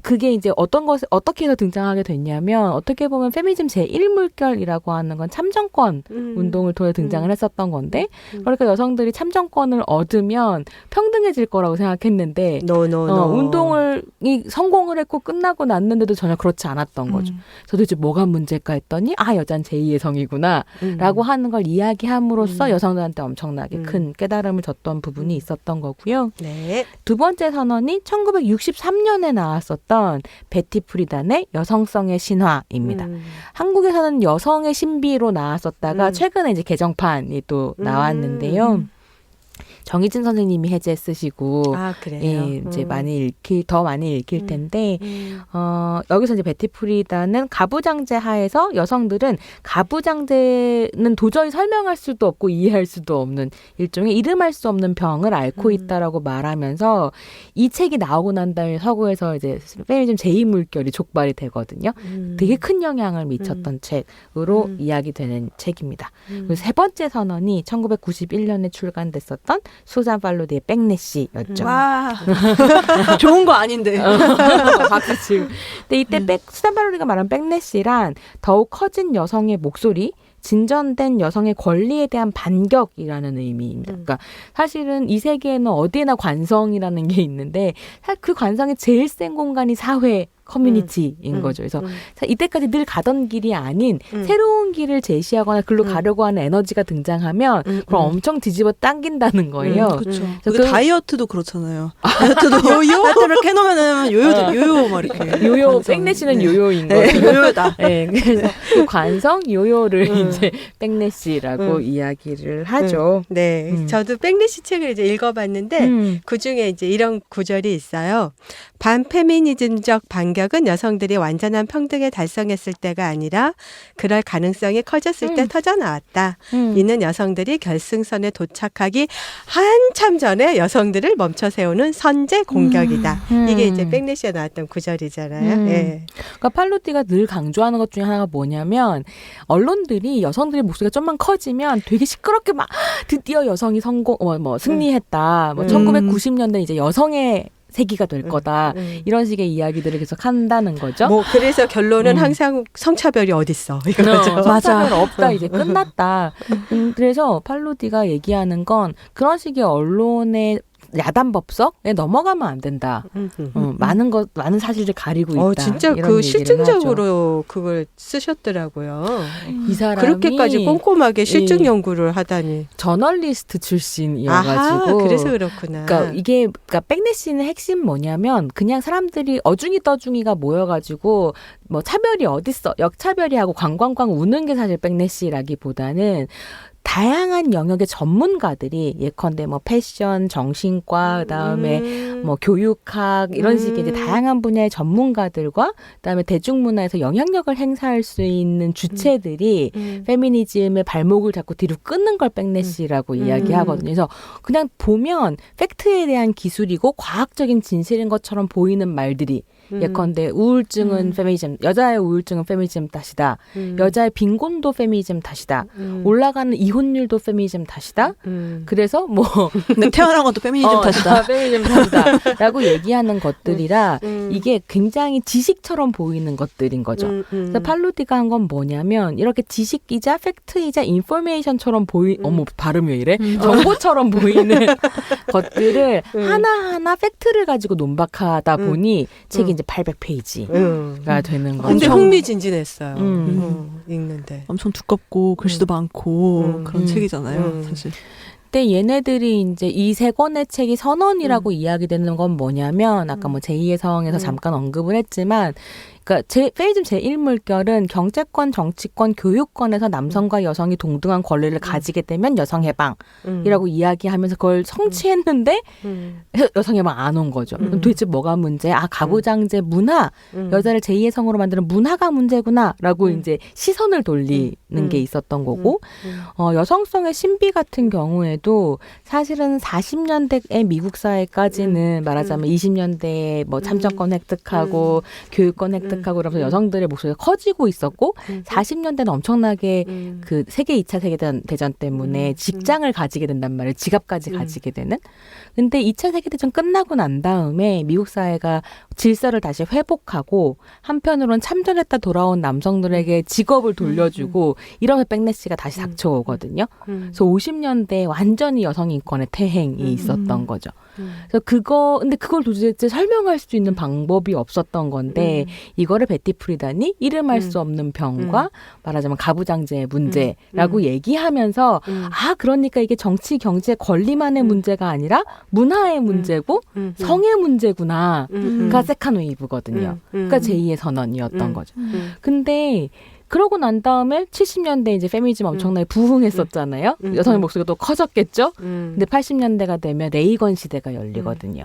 Speaker 3: 그게 이제 어떤 것을 어떻게 해서 등장하게 됐냐면 어떻게 보면 페미니즘 제1물결이라고 하는 건 참정권 운동을 통해 등장을 했었던 건데 그러니까 여성들이 참정권을 얻으면 평등해질 거라고 생각했는데 운동을 성공을 했고 끝나고 났는데도 전혀 그렇지 않았던 거죠. 도대체 뭐가 문제일까 했더니 여자는 제2의 성이구나 라고 하는 걸 이야기함으로써 여성들한테 엄청나게 큰 깨달음을 줬던 부분이 있었던 거고요.
Speaker 2: 네.
Speaker 3: 두 번째 선언이 1963년에 나왔었던 베티 프리단의 여성성의 신화입니다. 한국에서는 여성의 신비로 나왔었다가 최근에 이제 개정판이 또 나왔는데요. 정희진 선생님이 해제 쓰시고
Speaker 2: 그래요?
Speaker 3: 이제 더 많이 읽힐 텐데 여기서 이제 베티 프리다는 가부장제 하에서 여성들은 가부장제는 도저히 설명할 수도 없고 이해할 수도 없는 일종의 이름할 수 없는 병을 앓고 있다라고 말하면서 이 책이 나오고 난 다음에 서구에서 이제 페미니즘 제2물결이 촉발이 되거든요. 되게 큰 영향을 미쳤던 책으로 이야기되는 책입니다. 그리고 세 번째 선언이 1991년에 출간됐었던 수잔 팔로디의 백내시였죠.
Speaker 5: 와, 좋은 거 아닌데.
Speaker 3: 박수 치고. 근데 이때 수잔 팔로디가 말한 백내시란 더욱 커진 여성의 목소리, 진전된 여성의 권리에 대한 반격이라는 의미입니다. 그러니까 사실은 이 세계에는 어디에나 관성이라는 게 있는데 그 관성의 제일 센 공간이 사회 커뮤니티인 거죠. 그래서 이때까지 늘 가던 길이 아닌 새로운 길을 제시하거나 글로 가려고 하는 에너지가 등장하면 그럼 엄청 뒤집어 당긴다는 거예요.
Speaker 5: 그렇죠. 다이어트도 그렇잖아요. 다이어트도 다이어트를 해놓으면은 요요 막 이렇게.
Speaker 3: 요요 백내시는 요요인 거죠.
Speaker 5: 요요다.
Speaker 3: 네, 그래서 그 관성 요요를 이제 백내시라고 이야기를 하죠.
Speaker 2: 네, 저도 백내시 책을 이제 읽어봤는데 그 중에 이제 이런 구절이 있어요. 반페미니즘적 반격은 여성들이 완전한 평등에 달성했을 때가 아니라 그럴 가능성이 커졌을 때 터져나왔다. 이는 여성들이 결승선에 도착하기 한참 전에 여성들을 멈춰 세우는 선제 공격이다. 이게 이제 백내시에 나왔던 구절이잖아요. 네.
Speaker 3: 그러니까 팔로디가 늘 강조하는 것 중에 하나가 뭐냐면 언론들이 여성들의 목소리가 좀만 커지면 되게 시끄럽게 막 드디어 여성이 승리했다. 1990년대 이제 여성의 세기가 될 거다. 이런 식의 이야기들을 계속 한다는 거죠.
Speaker 2: 그래서 결론은 항상 성차별이 어딨어. 이거죠.
Speaker 3: 성차별 없다. 이제 끝났다. 그래서 팔로디가 얘기하는 건 그런 식의 언론의 야단 법석에 넘어가면 안 된다. 많은 사실을 가리고 있다.
Speaker 2: 진짜 그 실증적으로 그걸 쓰셨더라고요.
Speaker 3: 이 사람이
Speaker 2: 그렇게까지 꼼꼼하게 실증 연구를 하다니.
Speaker 3: 저널리스트 출신이어가지고.
Speaker 2: 그래서 그렇구나.
Speaker 3: 그러니까 백내시는 핵심 뭐냐면 그냥 사람들이 어중이 떠중이가 모여가지고 뭐 차별이 어딨어 역차별이 하고 광광광 우는 게 사실 백내시라기보다는 다양한 영역의 전문가들이 예컨대 뭐 패션, 정신과, 그다음에 뭐 교육학 이런 식의 이제 다양한 분야의 전문가들과 그다음에 대중문화에서 영향력을 행사할 수 있는 주체들이 페미니즘의 발목을 잡고 뒤로 끊는 걸 백내시라고 이야기하거든요. 그래서 그냥 보면 팩트에 대한 기술이고 과학적인 진실인 것처럼 보이는 말들이 예컨대 우울증은 페미니즘, 여자의 우울증은 페미니즘 탓이다. 여자의 빈곤도 페미니즘 탓이다. 올라가는 이혼율도 페미니즘 탓이다. 그래서
Speaker 5: 태어난 것도 페미니즘 탓이다.
Speaker 3: 페미니즘 탓이다. 라고 얘기하는 것들이라 이게 굉장히 지식처럼 보이는 것들인 거죠. 그래서 팔로디가 한 건 뭐냐면 이렇게 지식이자 팩트이자 인포메이션처럼 어머 발음이 왜 이래? 정보처럼 보이는 것들을 하나하나 팩트를 가지고 논박하다 보니 책이 이제 800페이지가 되는 거죠.
Speaker 2: 근데 흥미진진했어요. 읽는데.
Speaker 5: 엄청 두껍고 글씨도 많고 그런 책이잖아요, 사실.
Speaker 3: 근데 얘네들이 이제 이 세 권의 책이 선언이라고 이야기되는 건 뭐냐면 아까 뭐 제2의 성에서 잠깐 언급을 했지만 그러니까 페미니즘 제1물결은 경제권, 정치권, 교육권에서 남성과 여성이 동등한 권리를 가지게 되면 여성 해방이라고 이야기하면서 그걸 성취했는데 여성 해방 안 온 거죠. 그럼 도대체 뭐가 문제? 가부장제 문화, 여자를 제2의 성으로 만드는 문화가 문제구나라고 이제 시선을 돌리는 게 있었던 거고 여성성의 신비 같은 경우에도 사실은 40년대의 미국 사회까지는 말하자면 20년대에 뭐 참정권 획득하고 교육권 획득하고 그러면서 여성들의 목소리가 커지고 있었고 40년대는 엄청나게 그 세계 2차 세계대전 때문에 직장을 가지게 된단 말이에요. 지갑까지 가지게 되는. 근데 2차 세계대전 끝나고 난 다음에 미국 사회가 질서를 다시 회복하고 한편으로는 참전했다 돌아온 남성들에게 직업을 돌려주고 이러면서 백래시가 다시 닥쳐오거든요. 그래서 50년대에 완전히 여성 인권의 퇴행이 있었던 거죠. 그래서 근데 그걸 도대체 설명할 수 있는 방법이 없었던 건데 이거를 베티 프리단이 이름할 수 없는 병과 말하자면 가부장제의 문제라고 얘기하면서 그러니까 이게 정치, 경제, 권리만의 문제가 아니라 문화의 문제고 성의 문제구나가 세컨 웨이브거든요. 그러니까 제2의 선언이었던 거죠. 근데 그러고 난 다음에 70년대 이제 페미니즘 엄청나게 부흥했었잖아요. 여성의 목소리가 또 커졌겠죠. 근데 80년대가 되면 레이건 시대가 열리거든요.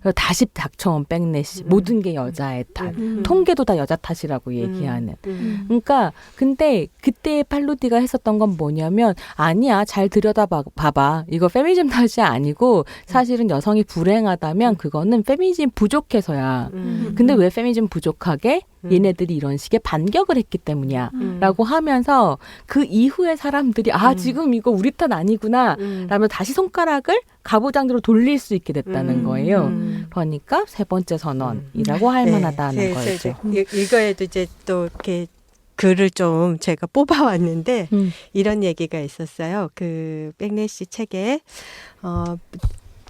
Speaker 3: 그래서 다시 닥쳐온 백래시, 모든 게 여자의 탓, 통계도 다 여자 탓이라고 얘기하는. 그러니까 근데 그때 팔로디가 했었던 건 뭐냐면 아니야, 잘 들여다봐봐. 이거 페미니즘 탓이 아니고 사실은 여성이 불행하다면 그거는 페미니즘 부족해서야. 근데 왜 페미니즘 부족하게? 얘네들이 이런 식의 반격을 했기 때문이야 라고 하면서 그 이후에 사람들이 지금 이거 우리 탓 아니구나 라면 다시 손가락을 가부장제로 돌릴 수 있게 됐다는 거예요. 그러니까 세 번째 선언이라고 할 만하다는 거죠.
Speaker 2: 이거에도 이제 또 이렇게 글을 좀 제가 뽑아왔는데 이런 얘기가 있었어요. 그 백래시 책에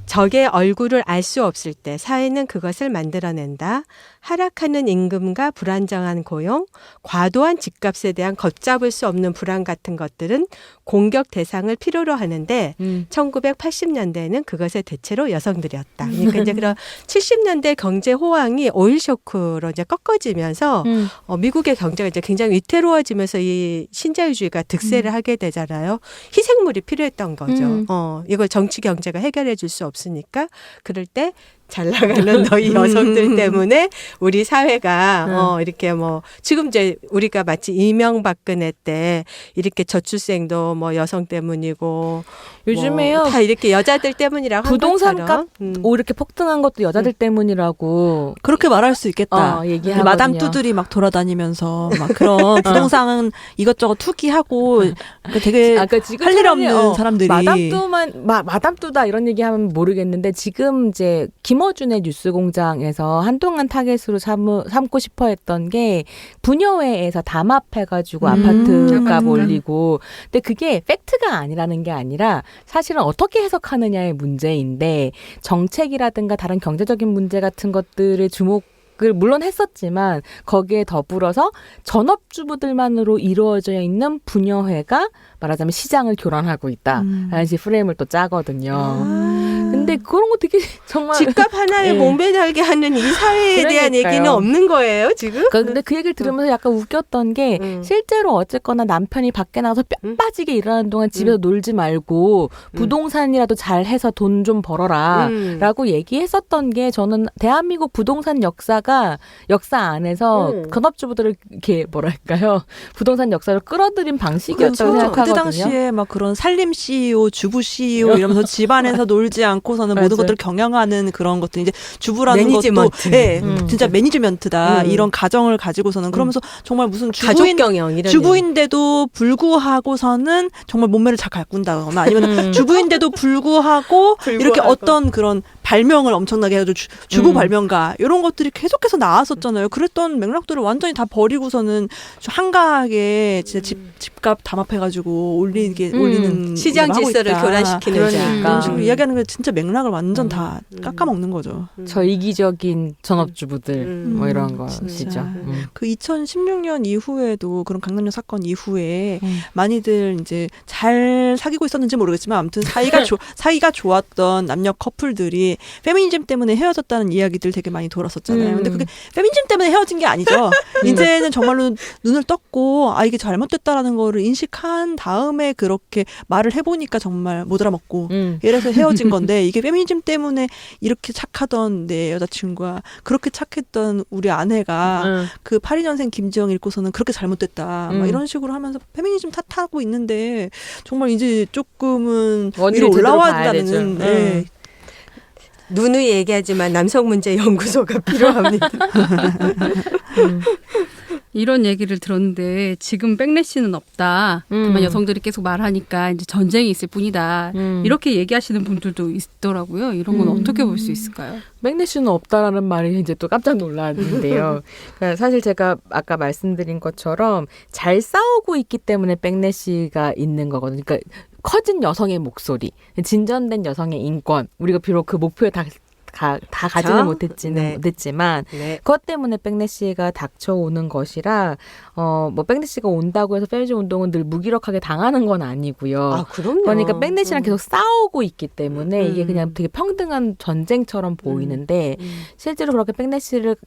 Speaker 2: 적의 얼굴을 알 수 없을 때 사회는 그것을 만들어낸다. 하락하는 임금과 불안정한 고용, 과도한 집값에 대한 걷잡을 수 없는 불안 같은 것들은 공격 대상을 필요로 하는데 1980년대에는 그것의 대체로 여성들이었다. 그러니까 이제 그런 70년대 경제 호황이 오일 쇼크로 이제 꺾어지면서 미국의 경제가 이제 굉장히 위태로워지면서 이 신자유주의가 득세를 하게 되잖아요. 희생물이 필요했던 거죠. 이걸 정치 경제가 해결해 줄 수 없으니까 그럴 때 잘 나가는 너희 여성들 때문에 우리 사회가 이렇게 뭐 지금 이제 우리가 마치 이명박근혜 때 이렇게 저출생도 뭐 여성 때문이고
Speaker 3: 요즘에요
Speaker 2: 다 이렇게 여자들 때문이라고
Speaker 3: 부동산
Speaker 2: 한
Speaker 3: 값 이렇게 폭등한 것도 여자들 때문이라고
Speaker 5: 그렇게 말할 수 있겠다.
Speaker 3: 얘기하거든요.
Speaker 5: 마담 뚜들이 막 돌아다니면서 막 그런 부동산은 이것저것 투기하고 되게 할 일 없는 사람들이
Speaker 3: 마담 뚜다 이런 얘기하면 모르겠는데 지금 이제 김어준의 뉴스공장에서 한동안 타겟으로 삼고 싶어 했던 게 분여회에서 담합해가지고 아파트 값 올리고 근데 그게 팩트가 아니라는 게 아니라 사실은 어떻게 해석하느냐의 문제인데 정책이라든가 다른 경제적인 문제 같은 것들을 주목을 물론 했었지만 거기에 더불어서 전업주부들만으로 이루어져 있는 분여회가 말하자면 시장을 교란하고 있다라는 식 프레임을 또 짜거든요. 근데 그런 거 되게 정말
Speaker 2: 집값 하나에 몸배달게 하는 이 사회에 대한 얘기는 없는 거예요 지금?
Speaker 3: 근데 그 얘기를 들으면서 약간 웃겼던 게 실제로 어쨌거나 남편이 밖에 나가서 뼈 빠지게 일하는 동안 집에서 놀지 말고 부동산이라도 잘 해서 돈 좀 벌어라 라고 얘기했었던 게 저는 대한민국 부동산 역사 안에서 전업주부들을 이렇게 뭐랄까요 부동산 역사를 끌어들인 방식이었다고 생각하거든요.
Speaker 5: 그때 당시에 막 그런 살림 CEO, 주부 CEO 이러면서 집안에서 놀지 않고서는 모든 것들을 경영하는 그런 것들 이제 주부라는
Speaker 2: 매니지먼트.
Speaker 5: 것도 진짜 매니지먼트다 이런 가정을 가지고서는 그러면서 정말 무슨
Speaker 2: 가족 경영
Speaker 5: 주부인데도 불구하고서는 정말 몸매를 잘 가꾼다거나 아니면 주부인데도 불구하고 이렇게 어떤 그런 발명을 엄청나게 해가지고 주부 발명가 이런 것들이 계속해서 나왔었잖아요. 그랬던 맥락들을 완전히 다 버리고서는 한가하게 진짜 집값 담합해가지고 올리는
Speaker 2: 시장 질서를 교란시키는
Speaker 5: 그런 식으로 이야기하는 게 진짜 맥락을 완전 다 깎아먹는 거죠.
Speaker 3: 저 이기적인 전업주부들 뭐 이런 것이죠.
Speaker 5: 진짜. 그 2016년 이후에도 그런 강남역 사건 이후에 많이들 이제 잘 사귀고 있었는지 모르겠지만 아무튼 사이가 좋았던 남녀 커플들이 페미니즘 때문에 헤어졌다는 이야기들 되게 많이 돌았었잖아요. 근데 그게 페미니즘 때문에 헤어진 게 아니죠. 이제는 정말로 눈을 떴고 아 이게 잘못됐다라는 거를 인식한 다음에 그렇게 말을 해보니까 정말 못 알아먹고 이래서 헤어진 건데 이게 페미니즘 때문에 이렇게 착하던 내 여자친구가 그렇게 착했던 우리 아내가 그 82년생 김지영 읽고서는 그렇게 잘못됐다 막 이런 식으로 하면서 페미니즘 탓하고 있는데 정말 이제 조금은 위로 올라와야 된다는 네.
Speaker 2: 누누이 얘기하지만 남성문제연구소가 필요합니다.
Speaker 4: 이런 얘기를 들었는데 지금 백래시는 없다. 다만 여성들이 계속 말하니까 이제 전쟁이 있을 뿐이다. 이렇게 얘기하시는 분들도 있더라고요. 이런 건 어떻게 볼 수 있을까요?
Speaker 3: 백래시는 없다라는 말이 이제 또 깜짝 놀랐는데요. 그러니까 사실 제가 아까 말씀드린 것처럼 잘 싸우고 있기 때문에 백래시가 있는 거거든요. 그러니까 커진 여성의 목소리, 진전된 여성의 인권, 우리가 비록 그 목표에 다 가지는 못했지만
Speaker 2: 네.
Speaker 3: 그것 때문에 백래시가 닥쳐오는 것이라 뭐 백래시가 온다고 해서 페미니즘 운동은 늘 무기력하게 당하는 건 아니고요.
Speaker 2: 아, 그럼요.
Speaker 3: 그러니까 백래시랑 계속 싸우고 있기 때문에 이게 그냥 되게 평등한 전쟁처럼 보이는데 실제로 그렇게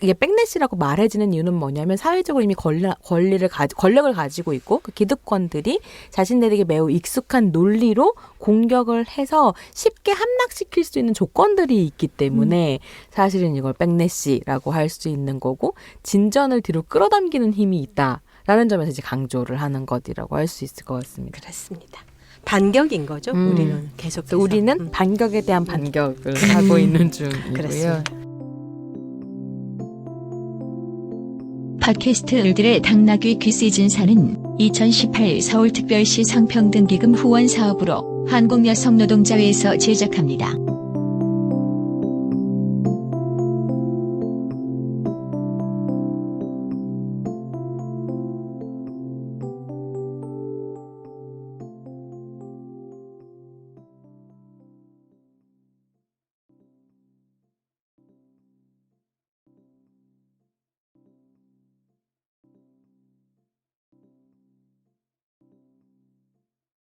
Speaker 3: 이게 백래시라고 말해지는 이유는 뭐냐면 사회적으로 이미 권력을 가지고 있고 그 기득권들이 자신들에게 매우 익숙한 논리로 공격을 해서 쉽게 함락시킬 수 있는 조건들이 있기 때문에 사실은 이걸 백래시라고 할 수 있는 거고 진전을 뒤로 끌어당기는 힘이 있다라는 점에서 이제 강조를 하는 것이라고 할 수 있을 것 같습니다.
Speaker 2: 그렇습니다. 반격인 거죠. 우리는 계속해서.
Speaker 3: 우리는 반격에 대한 반격을 하고 있는 중이고요.
Speaker 2: 그렇습니다.
Speaker 1: 팟캐스트들의 당나귀 귀 시즌4는 2018 서울특별시 성평등기금 후원 사업으로 한국여성노동자회에서 제작합니다.